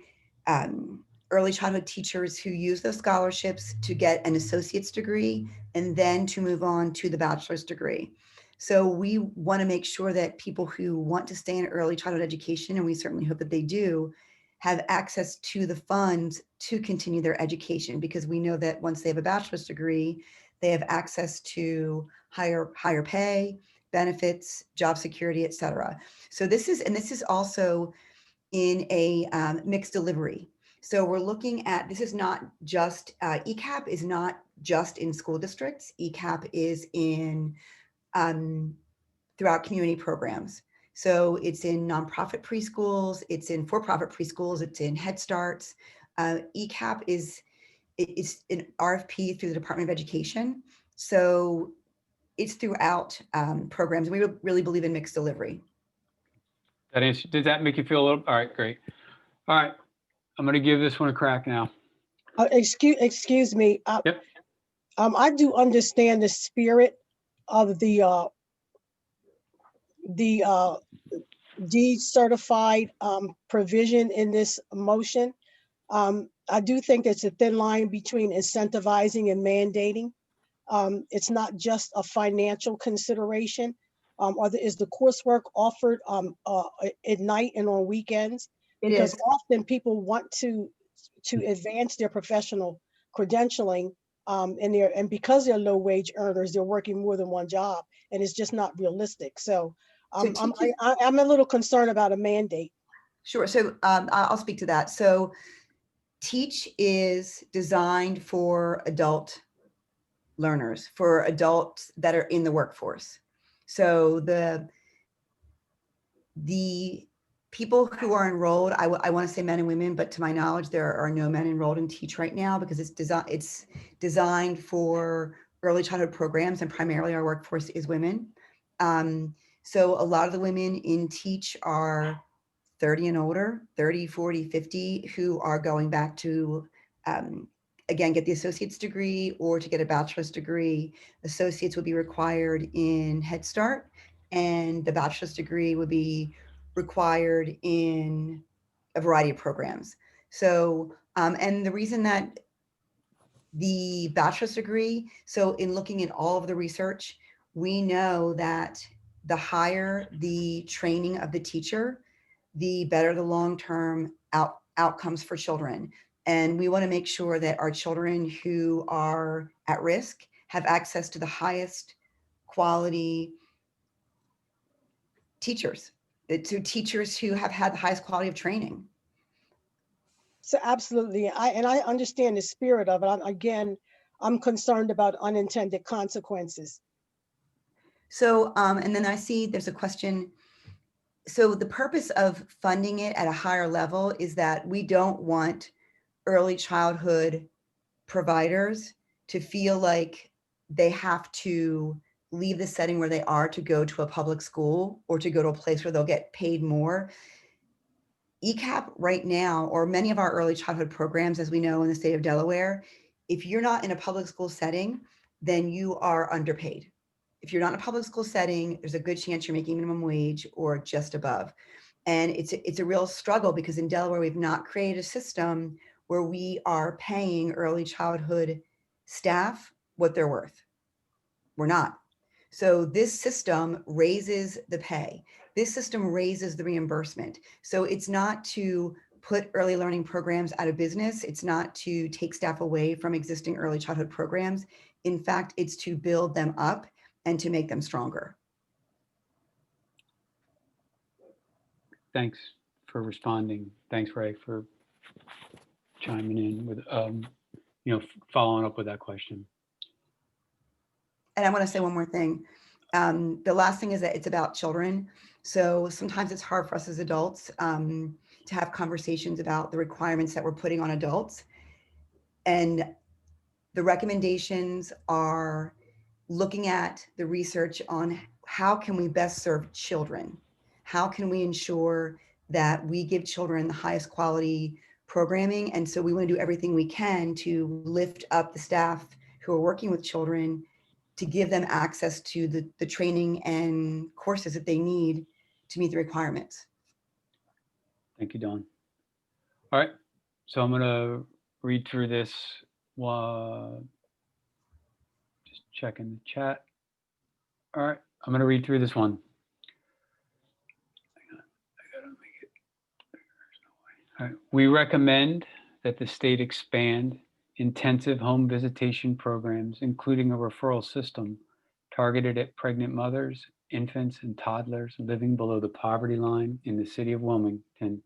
early childhood teachers who use those scholarships to get an associate's degree and then to move on to the bachelor's degree. So we want to make sure that people who want to stay in early childhood education, and we certainly hope that they do, have access to the funds to continue their education, because we know that once they have a bachelor's degree, they have access to higher pay, benefits, job security, et cetera. So this is also in a mixed delivery. So we're looking at, this is not just, ECAP is not just in school districts. ECAP is in throughout community programs. So it's in nonprofit preschools, it's in for-profit preschools, it's in Head Starts. ECAP is an RFP through the Department of Education. So it's throughout programs. We really believe in mixed delivery. That answer, did that make you feel a little, all right, great. All right, I'm gonna give this one a crack now. Excuse me. Yep. I do understand the spirit of the DEED certified provision in this motion. I do think it's a thin line between incentivizing and mandating. It's not just a financial consideration. Is the coursework offered at night and on weekends? Because often people want to advance their professional credentialing, and because they're low wage earners, they're working more than one job, and it's just not realistic. So I'm a little concerned about a mandate. Sure. So I'll speak to that. So Teach is designed for adult learners, for adults that are in the workforce. So the people who are enrolled, I want to say men and women, but to my knowledge, there are no men enrolled in Teach right now, because it's designed for early childhood programs, and primarily our workforce is women. So a lot of the women in Teach are 30 and older, 30, 40, 50, who are going back to, again, get the associate's degree or to get a bachelor's degree. Associates would be required in Head Start, and the bachelor's degree would be required in a variety of programs. So, and the reason that the bachelor's degree, so in looking at all of the research, we know that the higher the training of the teacher, the better the long-term outcomes for children. And we want to make sure that our children who are at risk have access to the highest quality teachers, to teachers who have had the highest quality of training. So absolutely, I understand the spirit of it. I'm concerned about unintended consequences. So, and then I see there's a question. So the purpose of funding it at a higher level is that we don't want early childhood providers to feel like they have to leave the setting where they are to go to a public school or to go to a place where they'll get paid more. ECAP right now, or many of our early childhood programs, as we know in the state of Delaware, if you're not in a public school setting, then you are underpaid. If you're not in a public school setting, there's a good chance you're making minimum wage or just above. And it's a real struggle because in Delaware, we've not created a system where we are paying early childhood staff what they're worth. We're not. So this system raises the pay. This system raises the reimbursement. So it's not to put early learning programs out of business. It's not to take staff away from existing early childhood programs. In fact, it's to build them up and to make them stronger. Thanks for responding. Thanks, Ray, for chiming in with, following up with that question. And I want to say one more thing. The last thing is that it's about children. So sometimes it's hard for us as adults to have conversations about the requirements that we're putting on adults. And the recommendations are looking at the research on how can we best serve children? How can we ensure that we give children the highest quality programming? And so we want to do everything we can to lift up the staff who are working with children to give them access to the training and courses that they need to meet the requirements. Thank you, Dawn. All right, so I'm gonna read through this. Just checking the chat. All right, I'm gonna read through this one. I gotta make it. There's no way. All right. We recommend that the state expand intensive home visitation programs, including a referral system targeted at pregnant mothers, infants, and toddlers living below the poverty line in the city of Wilmington,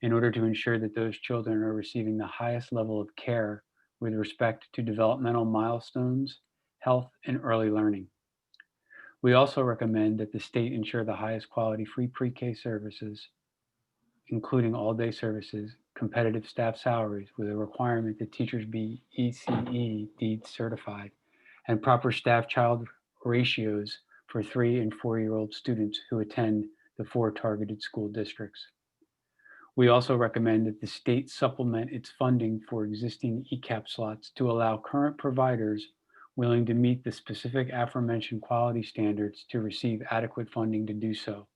in order to ensure that those children are receiving the highest level of care with respect to developmental milestones, health, and early learning. We also recommend that the state ensure the highest quality free pre-K services, including all-day services, competitive staff salaries with a requirement that teachers be ECE DEED certified, and proper staff-child ratios for 3- and 4-year-old students who attend the 4 targeted school districts. We also recommend that the state supplement its funding for existing ECAP slots to allow current providers willing to meet the specific aforementioned quality standards to receive adequate funding to do so.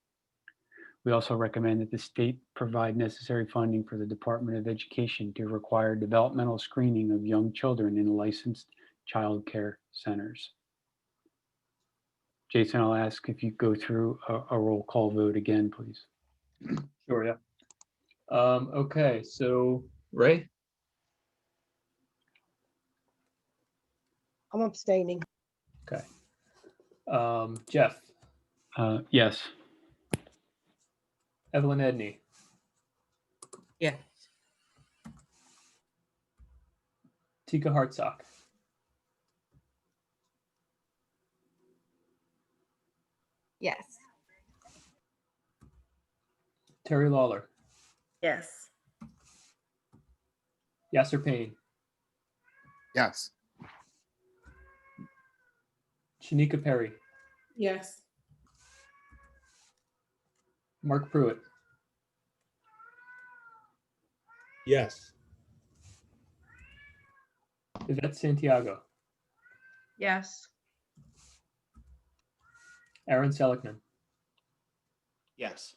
We also recommend that the state provide necessary funding for the Department of Education to require developmental screening of young children in licensed child care centers. Jason, I'll ask if you go through a roll call vote again, please. Sure, yeah. Okay, so Ray? I'm abstaining. Okay. Jeff? Yes. Evelyn Edney? Yeah. Tika Hartsock? Yes. Terry Lawler? Yes. Yasser Payne? Yes. Shanika Perry? Yes. Mark Pruitt? Yes. Yvette Santiago? Yes. Aaron Seligman? Yes.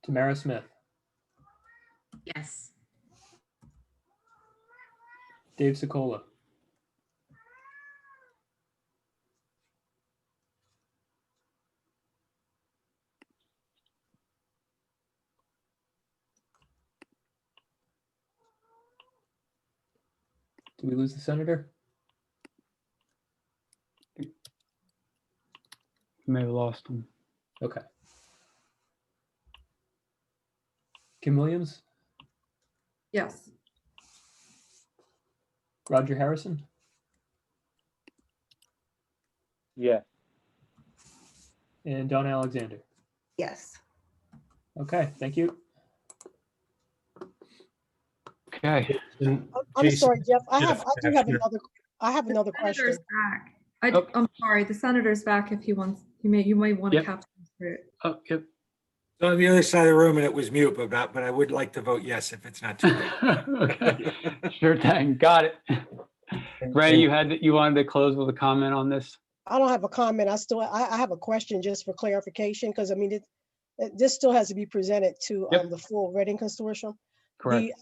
Tamara Smith? Yes. Dave Sokola? Did we lose the senator? You may have lost him. Okay. Kim Williams? Yes. Roger Harrison? Yeah. And Donna Alexander. Yes. Okay, thank you. Okay. I'm sorry, Jeff. I do have Commissioner. another question. Senator's back. Oh. I'm sorry, the senator's back if he wants, you might want to Yep. capture it. Oh, yep. On the other side of the room and it was mute, but I would like to vote yes if it's not too late. Okay, sure thing. Got it. Ray, you wanted to close with a comment on this? I don't have a comment. I have a question just for clarification, because I mean, this still has to be presented to Yep. the full Reading Consortium. Correct.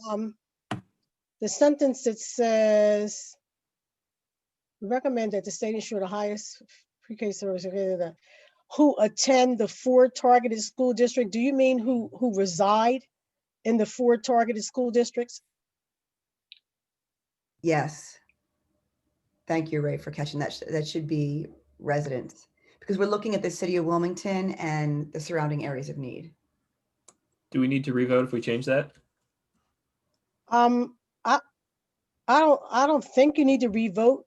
The sentence that says, recommend that the state ensure the highest pre-K service who attend the 4 targeted school district. Do you mean who reside in the 4 targeted school districts? Yes. Thank you, Ray, for catching that. That should be residents, because we're looking at the city of Wilmington and the surrounding areas of need. Do we need to revote if we change that? I don't think you need to revote,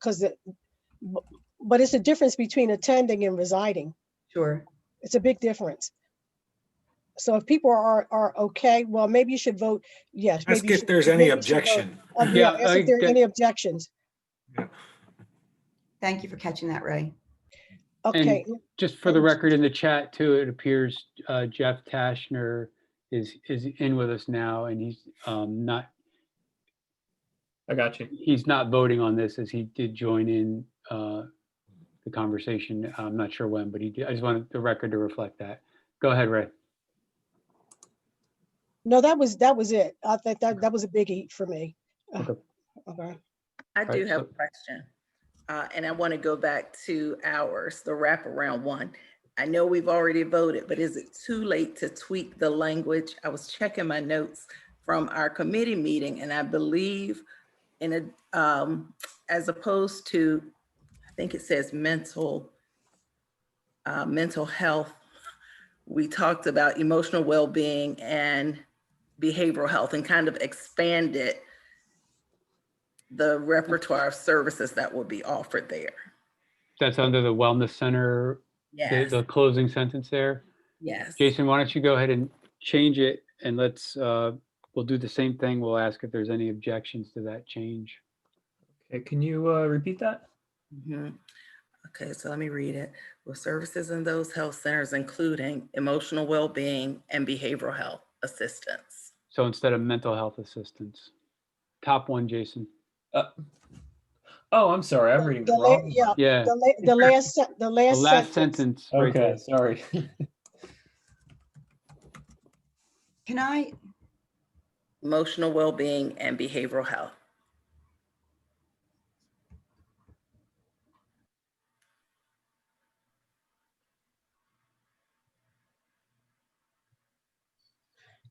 but it's a difference between attending and residing. Sure. It's a big difference. So if people are okay, well, maybe you should vote yes. Ask Maybe if there's any objection. Yeah, ask if there are any objections. Thank you for catching that, Ray. Okay. And just for the record in the chat too, it appears Jeff Tashner is in with us now, and he's not. I got you. He's not voting on this, as he did join in the conversation. I'm not sure when, but he did. I just wanted the record to reflect that. Go ahead, Ray. No, that was it. I think that was a biggie for me. Okay. Okay. I do Right, have so- a question. And I want to go back to ours, the wraparound one. I know we've already voted, but is it too late to tweak the language? I was checking my notes from our committee meeting, and I believe as opposed to, I think it says mental health, we talked about emotional well-being and behavioral health, and kind of expanded the repertoire of services that will be offered there. That's under the Wellness Center, Yes. the closing sentence there. Yes. Jason, why don't you go ahead and change it, and we'll do the same thing. We'll ask if there's any objections to that change. Okay, can you repeat that? Mhm. Okay, so let me read it. With services in those health centers, including emotional well-being and behavioral health assistance. So instead of mental health assistance, top one, Jason. Oh, I'm sorry. I'm reading the wrong one. Yeah. The last sentence. Right Okay, there. sorry. Can I? Emotional well-being and behavioral health.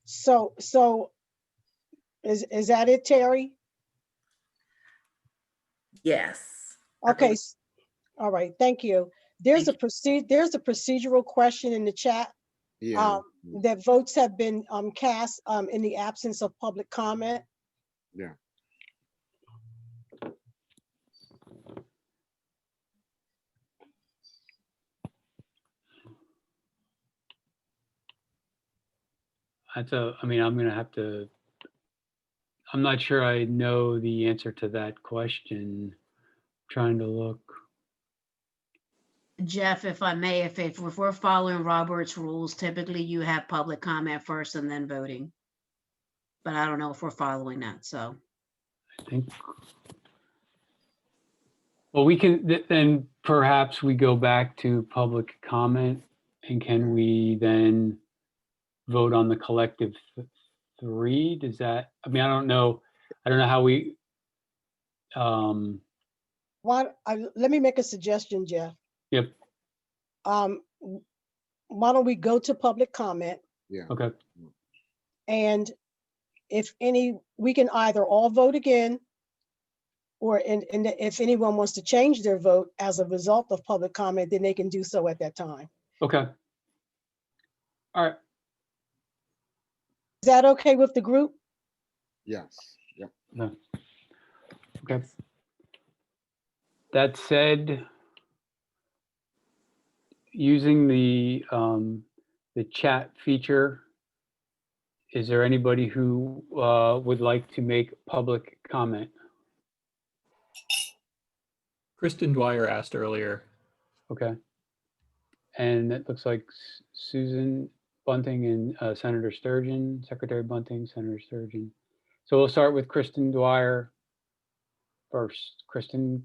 So is that it, Terry? Yes. Okay. All right. Thank you. There's a procedural question in the chat. Yeah. That votes have been cast in the absence of public comment. Yeah. I'm gonna have to, I'm not sure I know the answer to that question. Trying to look. Jeff, if I may, if we're following Robert's rules, typically you have public comment first and then voting. But I don't know if we're following that, so. I think. Well, we can, then perhaps we go back to public comment, and can we then vote on the collective 3? Does that, I don't know how we, let me make a suggestion, Jeff. Yep. Why don't we go to public comment? Yeah. Okay. And if we can either all vote again, or and if anyone wants to change their vote as a result of public comment, then they can do so at that time. Okay. All right. Is that okay with the group? Yes. Yep. No. Okay. That said, using the chat feature, is there anybody who would like to make public comment? Kristen Dwyer asked earlier. Okay. And it looks like Susan Bunting and Senator Sturgeon, Secretary Bunting, Senator Sturgeon. So we'll start with Kristen Dwyer first. Kristen,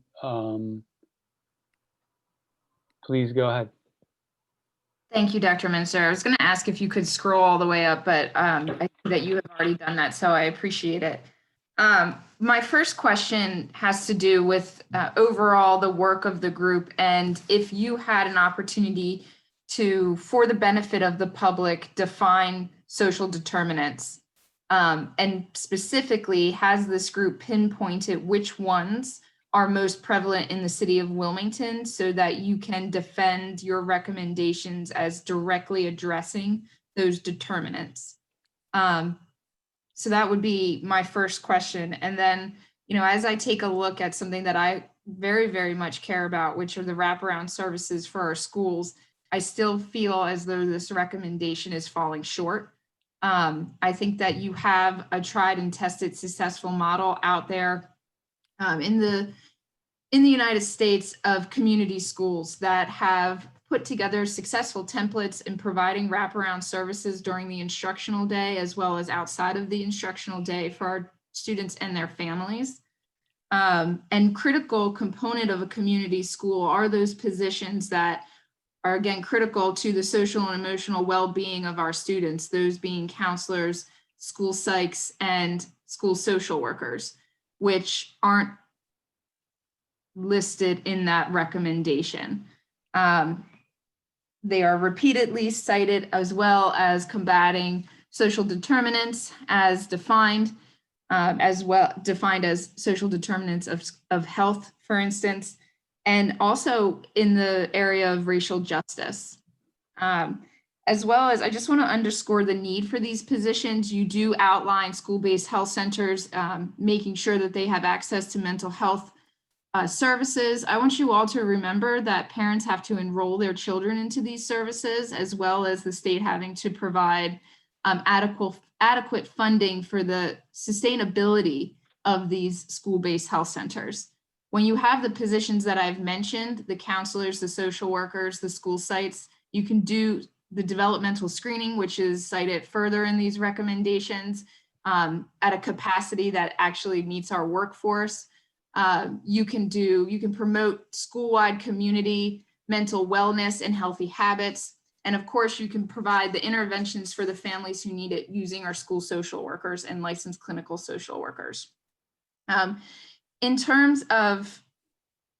please go ahead. Thank you, Dr. Minster. I was going to ask if you could scroll all the way up, but I see that you have already done that, so I appreciate it. My first question has to do with overall the work of the group, and if you had an opportunity to, for the benefit of the public, define social determinants, and specifically, has this group pinpointed which ones are most prevalent in the city of Wilmington so that you can defend your recommendations as directly addressing those determinants? So that would be my first question. And then, as I take a look at something that I very, very much care about, which are the wraparound services for our schools, I still feel as though this recommendation is falling short. I think that you have a tried and tested successful model out there in the United States of community schools that have put together successful templates in providing wraparound services during the instructional day, as well as outside of the instructional day for our students and their families. And critical component of a community school are those positions that are, again, critical to the social and emotional well-being of our students, those being counselors, school psychs, and school social workers, which aren't listed in that recommendation. They are repeatedly cited, as well as combating social determinants as defined, defined as social determinants of health, for instance, and also in the area of racial justice. As well as, I just want to underscore the need for these positions. You do outline school-based health centers, making sure that they have access to mental health services. I want you all to remember that parents have to enroll their children into these services, as well as the state having to provide adequate funding for the sustainability of these school-based health centers. When you have the positions that I've mentioned, the counselors, the social workers, the school sites, you can do the developmental screening, which is cited further in these recommendations, at a capacity that actually meets our workforce. You can promote school-wide community, mental wellness, and healthy habits. And of course, you can provide the interventions for the families who need it using our school social workers and licensed clinical social workers. In terms of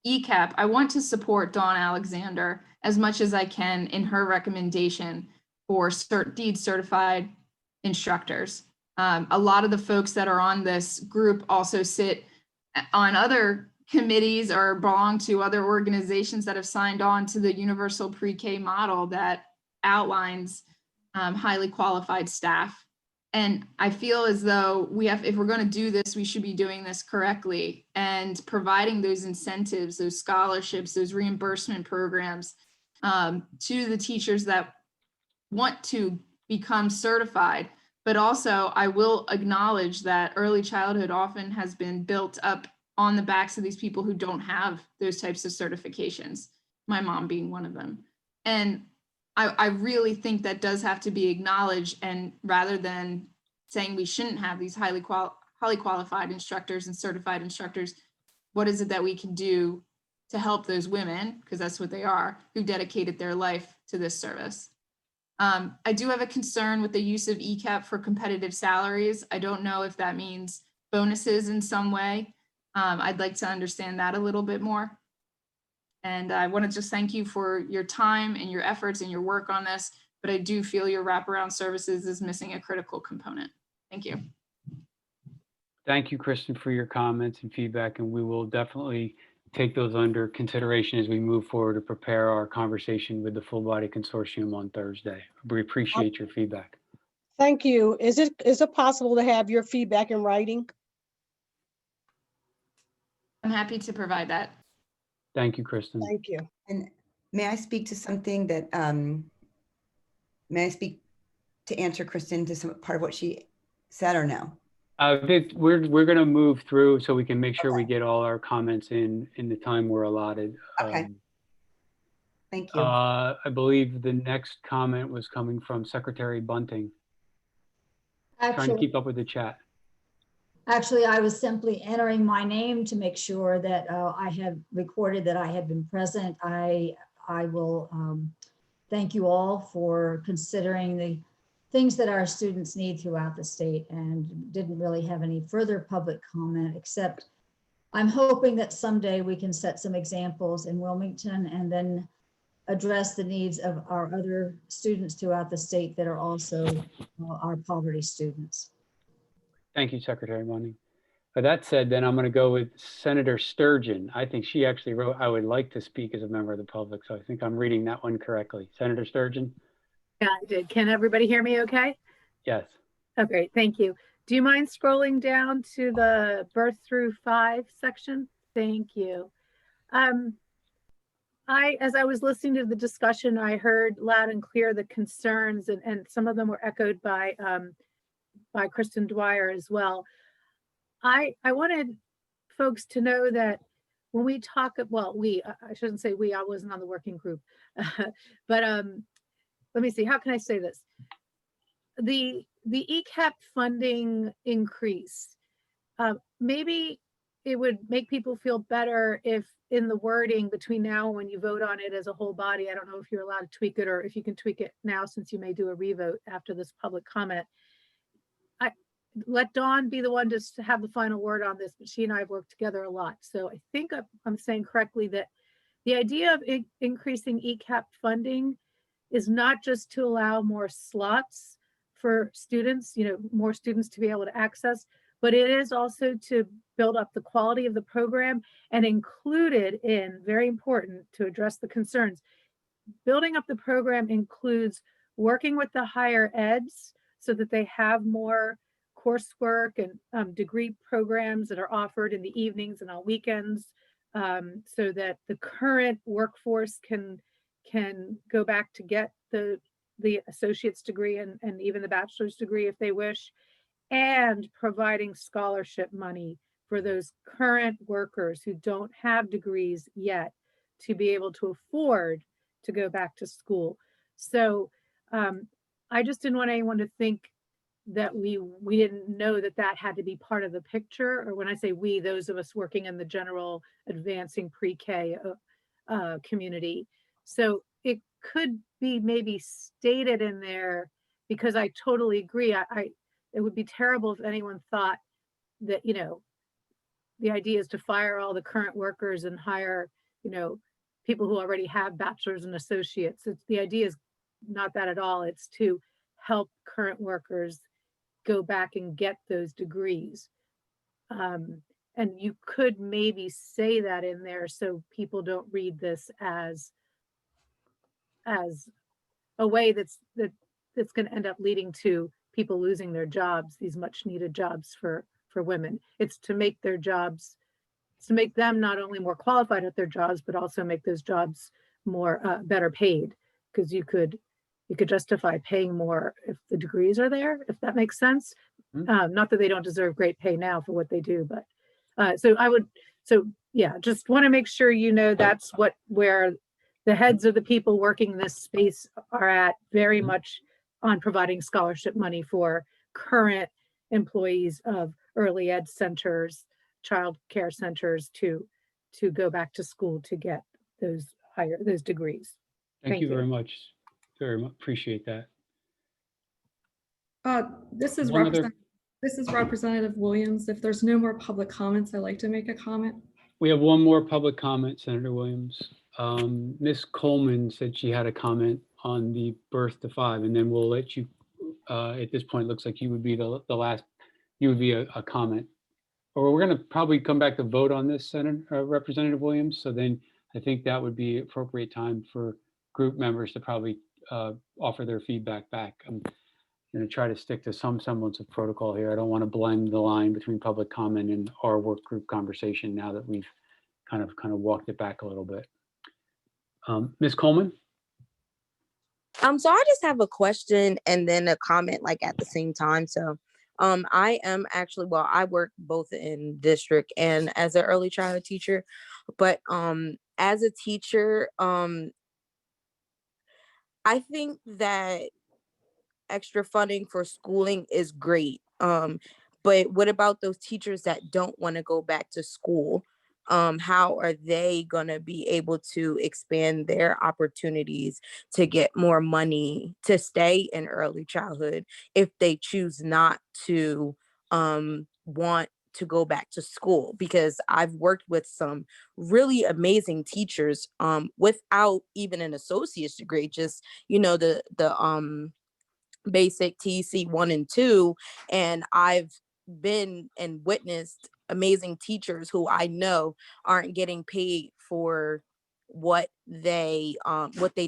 ECAP, I want to support Dawn Alexander as much as I can in her recommendation for DEED certified instructors. A lot of the folks that are on this group also sit on other committees or belong to other organizations that have signed on to the universal pre-K model that outlines highly qualified staff. And I feel as though if we're going to do this, we should be doing this correctly and providing those incentives, those scholarships, those reimbursement programs to the teachers that want to become certified. But also, I will acknowledge that early childhood often has been built up on the backs of these people who don't have those types of certifications, my mom being one of them. And I really think that does have to be acknowledged, and rather than saying we shouldn't have these highly qualified instructors and certified instructors, what is it that we can do to help those women, because that's what they are, who dedicated their life to this service? I do have a concern with the use of ECAP for competitive salaries. I don't know if that means bonuses in some way. I'd like to understand that a little bit more. And I want to just thank you for your time and your efforts and your work on this, but I do feel your wraparound services is missing a critical component. Thank you. Thank you, Kristen, for your comments and feedback, and we will definitely take those under consideration as we move forward to prepare our conversation with the Full Body Consortium on Thursday. We appreciate your feedback. Thank you. Is it possible to have your feedback in writing? I'm happy to provide that. Thank you, Kristen. Thank you. And May I speak to something that, may I speak to answer Kristen to some part of what she said or no? We're going to move through so we can make sure we get all our comments in the time we're allotted. Okay. Thank you. I believe the next comment was coming from Secretary Bunting. Trying to Actually, keep up with the chat. I was simply entering my name to make sure that I had recorded that I had been present. I will thank you all for considering the things that our students need throughout the state, and didn't really have any further public comment, except I'm hoping that someday we can set some examples in Wilmington and then address the needs of our other students throughout the state that are also our poverty students. Thank you, Secretary Bunting. But that said, then I'm going to go with Senator Sturgeon. I think she actually wrote, I would like to speak as a member of the public. So I think I'm reading that one correctly. Senator Sturgeon? Yeah, I did. Can everybody hear me okay? Yes. Oh, great. Thank you. Do you mind scrolling down to the birth through 5 section? Thank you. As I was listening to the discussion, I heard loud and clear the concerns, and some of them were echoed by Kristen Dwyer as well. I wanted folks to know that when we talk, well, I shouldn't say we, I wasn't on the working group, but let me see, how can I say this? The ECAP funding increase, maybe it would make people feel better if in the wording between now and when you vote on it as a whole body, I don't know if you're allowed to tweak it or if you can tweak it now, since you may do a revote after this public comment. Let Dawn be the one to have the final word on this, but she and I have worked together a lot. So I think I'm saying correctly that the idea of increasing ECAP funding is not just to allow more slots for students, more students to be able to access, but it is also to build up the quality of the program, and included in, very important to address the concerns, building up the program includes working with the higher eds so that they have more coursework and degree programs that are offered in the evenings and on weekends, so that the current workforce can go back to get the associate's degree and even the bachelor's degree if they wish, and providing scholarship money for those current workers who don't have degrees yet to be able to afford to go back to school. So I just didn't want anyone to think that we didn't know that had to be part of the picture. Or when I say we, those of us working in the general advancing pre-K community. So it could be maybe stated in there, because I totally agree. It would be terrible if anyone thought that, the idea is to fire all the current workers and hire, people who already have bachelors and associates. The idea is not that at all. It's to help current workers go back and get those degrees. And you could maybe say that in there so people don't read this as a way that's going to end up leading to people losing their jobs, these much needed jobs for women. It's to make their jobs, to make them not only more qualified at their jobs, but also make those jobs more better paid, because you could justify paying more if the degrees are there, if that makes sense. Not that they don't deserve great pay now for what they do, but just want to make sure that's where the heads of the people working in this space are at, very much on providing scholarship money for current employees of early ed centers, child care centers to go back to school to get those degrees. Thank you very much. Very much appreciate that. This is Representative Williams. If there's no more public comments, I'd like to make a comment. We have one more public comment, Senator Williams. Ms. Coleman said she had a comment on the birth to 5, and then we'll let you, at this point, looks like you would be the last, you would be a comment. Or we're going to probably come back to vote on this, Representative Williams. So then I think that would be appropriate time for group members to probably offer their feedback back. I'm going to try to stick to some semblance of protocol here. I don't want to blend the line between public comment and our work group conversation now that we've kind of walked it back a little bit. Ms. Coleman? So I just have a question and then a comment like at the same time. So I am actually, well, I work both in district and as an early childhood teacher, but as a teacher, I think that extra funding for schooling is great. But what about those teachers that don't want to go back to school? How are they going to be able to expand their opportunities to get more money to stay in early childhood if they choose not to want to go back to school? Because I've worked with some really amazing teachers without even an associate's degree, just the basic TC 1 and 2, and I've been and witnessed amazing teachers who I know aren't getting paid for what they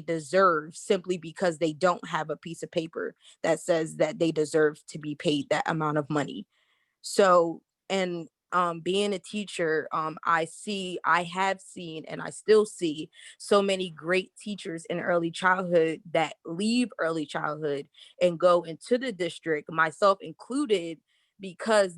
deserve simply because they don't have a piece of paper that says that they deserve to be paid that amount of money. So, and being a teacher, I have seen, and I still see so many great teachers in early childhood that leave early childhood and go into the district, myself included,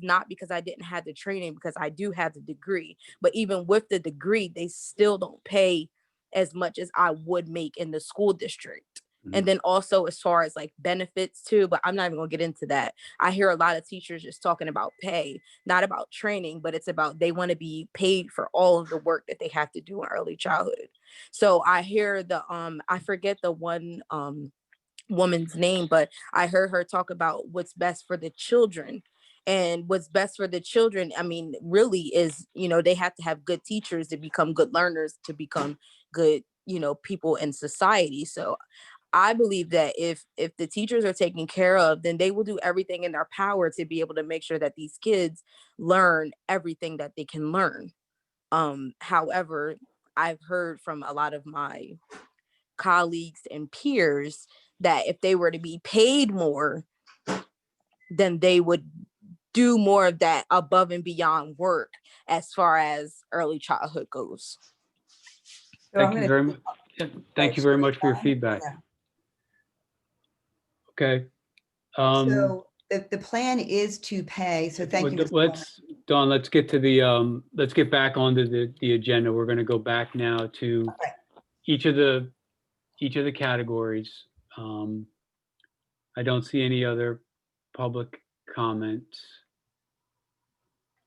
not because I didn't have the training, because I do have the degree, but even with the degree, they still don't pay as much as I would make in the school district. And then also as far as like benefits too, but I'm not even gonna get into that. I hear a lot of teachers just talking about pay, not about training, but it's about they want to be paid for all of the work that they have to do in early childhood. So I hear I forget the one woman's name, but I heard her talk about what's best for the children. And what's best for the children, I mean, really is, they have to have good teachers to become good learners, to become good, people in society. So I believe that if the teachers are taken care of, then they will do everything in their power to be able to make sure that these kids learn everything that they can learn. However, I've heard from a lot of my colleagues and peers that if they were to be paid more, then they would do more of that above and beyond work as far as early childhood goes. Thank you very much. Thank you very much for your feedback. Okay. So the plan is to pay. So thank you. Dawn, let's get to the let's get back onto the agenda. We're going to go back now to each of the categories. I don't see any other public comments.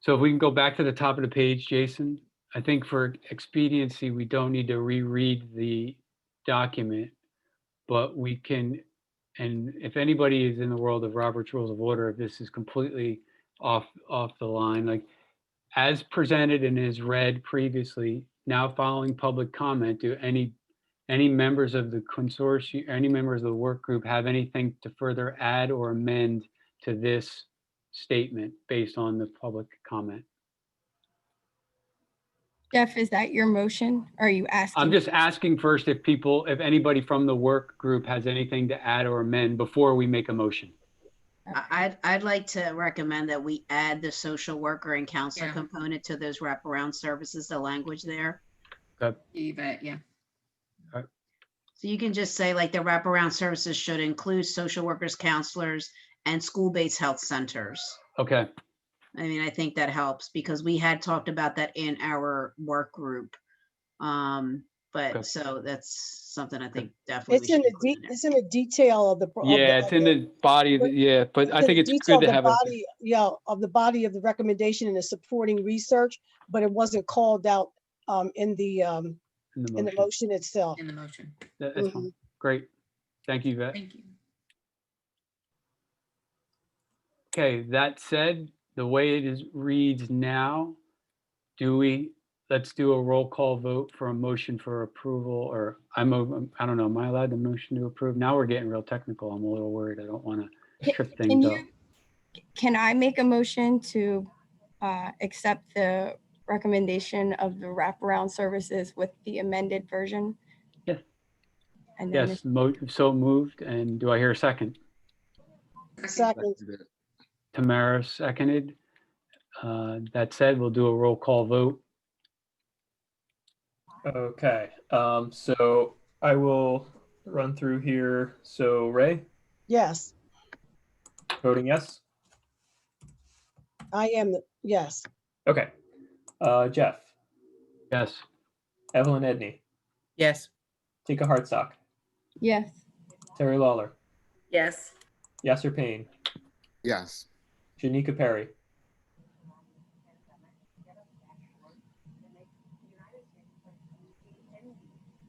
So if we can go back to the top of the page, Jason, I think for expediency, we don't need to reread the document, but we can, and if anybody is in the world of Robert's Rules of Order, if this is completely off the line, like as presented and as read previously, now following public comment, do any members of the consortium, any members of the work group have anything to further add or amend to this statement based on the public comment? Jeff, is that your motion? Or are you asking? I'm just asking first if anybody from the work group has anything to add or amend before we make a motion. I'd like to recommend that we add the social worker and counselor component to those wraparound services, the language there. Okay. Yeah. So you can just say like the wraparound services should include social workers, counselors, and school-based health centers. Okay. I mean, I think that helps because we had talked about that in our work group. So that's something I think definitely it's in the detail of the it's in the body of the, but I think it's good to have of the body of the recommendation and the supporting research, but it wasn't called out in the motion itself. In the motion. That's fine. Great. Thank you, Vet. Thank you. Okay, that said, the way it reads now, let's do a roll call vote for a motion for approval, or I don't know, am I allowed to motion to approve? Now we're getting real technical. I'm a little worried. I don't want to trip things up. Can I make a motion to accept the recommendation of the wraparound services with the amended version? Yes. And then yes, so moved. And do I hear a second? Second. Tamara seconded. That said, we'll do a roll call vote. Okay, so I will run through here. So Ray, Yes, voting yes. I am, yes. Okay. Jeff, Yes. Evelyn Edney, Yes. Tika Hartsock, Yes. Terry Lawler, Yes. Yasser Payne, Yes. Janika Perry,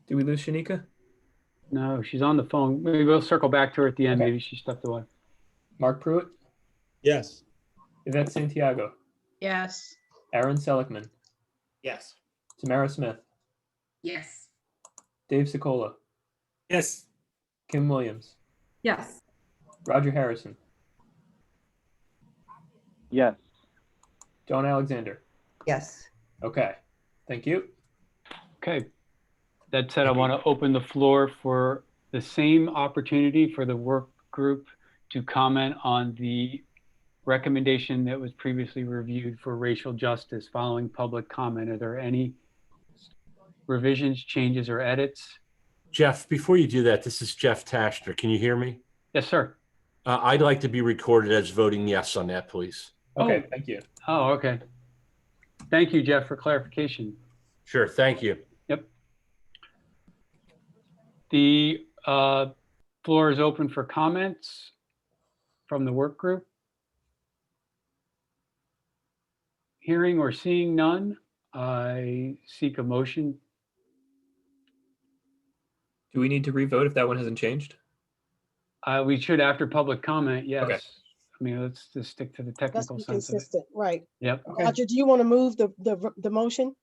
did we lose Shanika? No, she's on the phone. Maybe we'll circle back to her at the end. Okay. Maybe she stepped away. Mark Pruitt, Yes. Yvette Santiago, Yes. Aaron Seligman, Yes. Tamara Smith, Yes. Dave Sicola, Yes. Kim Williams, Yes. Roger Harrison, Yes. John Alexander. Yes. Okay, thank you. Okay. That said, I want to open the floor for the same opportunity for the work group to comment on the recommendation that was previously reviewed for racial justice following public comment. Are there any revisions, changes, or edits? Jeff, before you do that, this is Jeff Tashner. Can you hear me? Yes, sir. I'd like to be recorded as voting yes on that, please. Okay, Oh. thank you. Oh, okay. Thank you, Jeff, for clarification. Sure, thank you. Yep. The floor is open for comments from the work group. Hearing or seeing none, I seek a motion. Do we need to revote if that one hasn't changed? We should after public comment, yes. Okay. I mean, let's just stick to the Let's technical be sense of it. consistent, right. Yep. Okay. Roger, do you want to move the motion?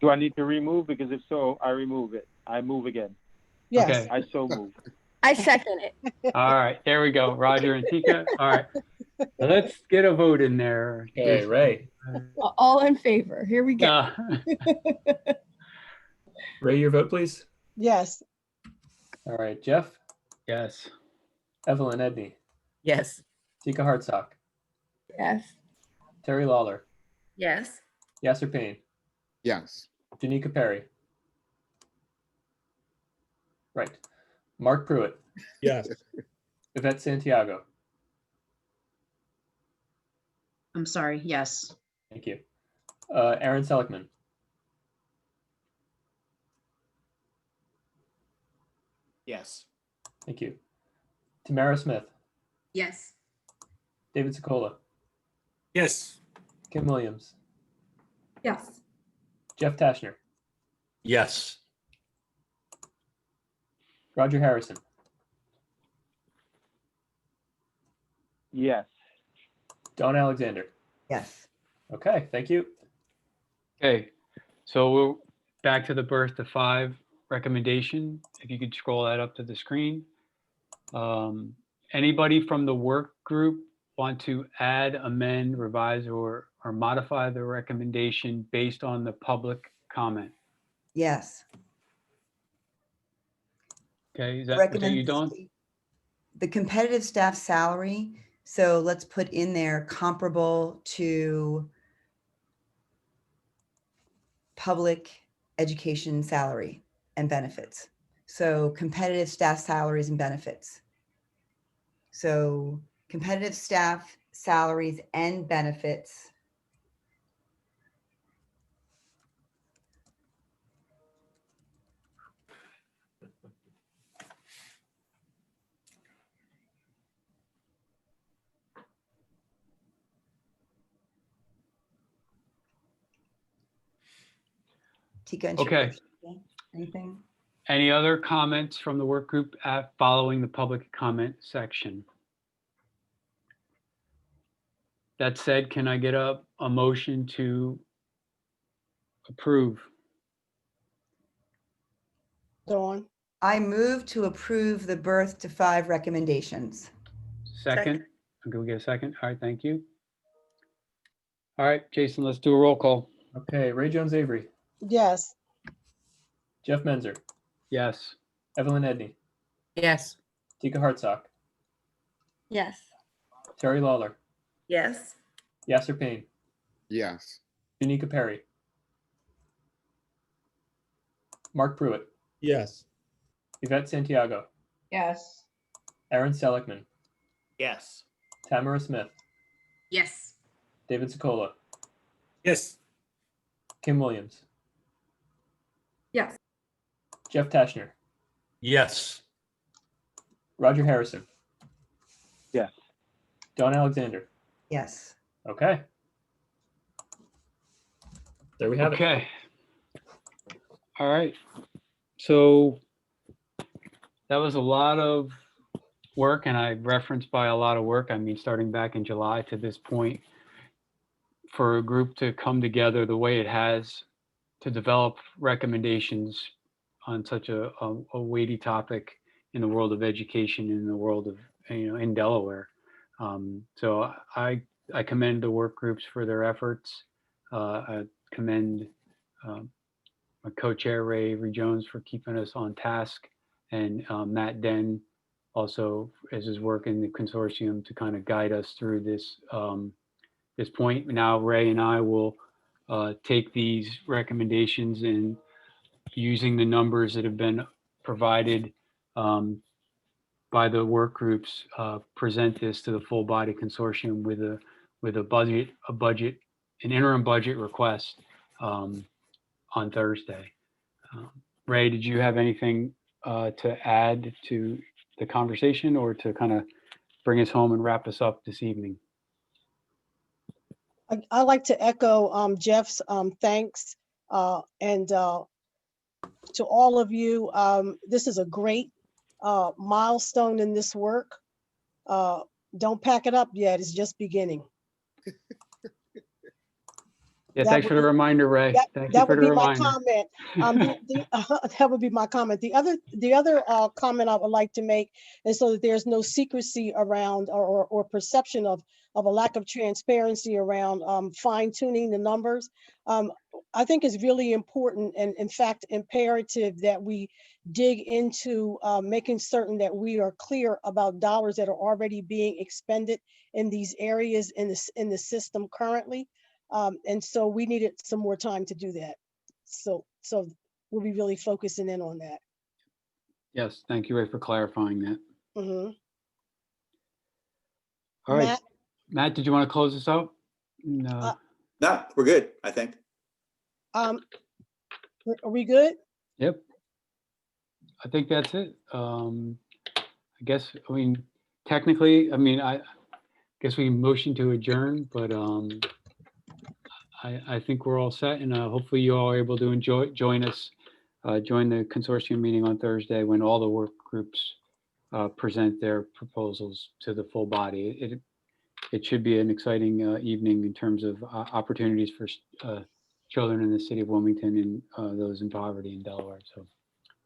Do I need to remove? Because if so, I remove it. I move again. Yes. Okay. I so move. I second it. All right, there we go. Roger and Tika. All right. Let's get a vote in there. Okay, Ray. All in favor. Here we go. Ray, your vote, please. Yes. All right, Jeff, Yes. Evelyn Edney, Yes. Tika Hartsock, Yes. Terry Lawler, Yes. Yasser Payne, Yes. Janika Perry. Right. Mark Pruitt, Yes. Yvette Santiago. I'm sorry. Yes. Thank you. Aaron Seligman, Yes. thank you. Tamara Smith, Yes. David Sicola, Yes. Kim Williams, Yes. Jeff Tashner, Yes. Roger Harrison, Yes. Don Alexander. Yes. Okay, thank you. Okay, so we're back to the birth to 5 recommendation. If you could scroll that up to the screen. Anybody from the work group want to add, amend, revise, or modify the recommendation based on the public comment? Yes. Okay, is that you, Dawn? The competitive staff salary. So let's put in there comparable to public education salary and benefits. So competitive staff salaries and benefits. So competitive staff salaries and benefits. Tika and Okay. Anything? Any other comments from the work group following the public comment section? That said, can I get a motion to approve? Dawn. I move to approve the birth to 5 recommendations. Second? Can we get a second? All right, thank you. All right, Jason, let's do a roll call. Okay, Ray Jones Avery, Yes. Jeff Menzer, Yes. Evelyn Edney, Yes. Tika Hartsock, Yes. Terry Lawler, Yes. Yasser Payne, Yes. Janika Perry, Mark Pruitt, Yes. Yvette Santiago, Yes. Aaron Seligman, Yes. Tamara Smith, Yes. David Sokola, Yes. Kim Williams, Yes. Jeff Tashner, Yes. Roger Harrison, Yes. Dawn Alexander. Yes. Okay. There we have it. Okay. All right. So that was a lot of work, and I referenced by a lot of work, I mean, starting back in July to this point, for a group to come together the way it has to develop recommendations on such a weighty topic in the world of education, in the world of, in Delaware. So I commend the work groups for their efforts. I commend my co-chair Ray Avery Jones for keeping us on task, and Matt Den also as his work in the consortium to kind of guide us through this this point. Now Ray and I will take these recommendations and, using the numbers that have been provided by the work groups, present this to the full body consortium with an interim budget request on Thursday. Ray, did you have anything to add to the conversation, or to kind of bring us home and wrap us up this evening? I like to echo Jeff's thanks, and to all of you. This is a great milestone in this work. Don't pack it up yet, it's just beginning. Yeah, thanks for the reminder, Ray. Thank you for the reminder. That would be my comment. The other comment I would like to make is so that there's no secrecy around or perception of a lack of transparency around fine tuning the numbers. I think it's really important, and in fact imperative, that we dig into making certain that we are clear about dollars that are already being expended in these areas in the system currently. And so we needed some more time to do that. So we'll be really focusing in on that. Yes, thank you, Ray, for clarifying that. Mm-hmm. All right, Matt, did you want to close this out? No, we're good, I think. Are we good? Yep. I think that's it. I guess, I mean, technically, I guess we motion to adjourn, but I think we're all set, and hopefully you all are able to join us, join the consortium meeting on Thursday when all the work groups present their proposals to the full body. It should be an exciting evening in terms of opportunities for children in the city of Wilmington and those in poverty in Delaware. So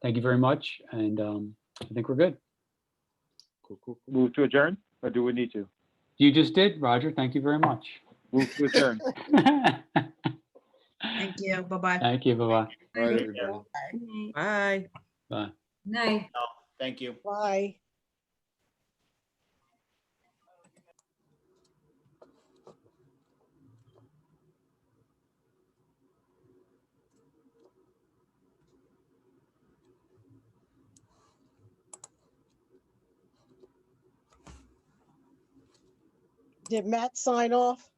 thank you very much, and I think we're good. Cool. Move to adjourn, or do we need to? You just did, Roger. Thank you very much. Move to adjourn. Thank you. Bye-bye. Thank you. Bye-bye. All right, everybody. Bye. Bye. Night. Thank you. Bye. Did Matt sign off?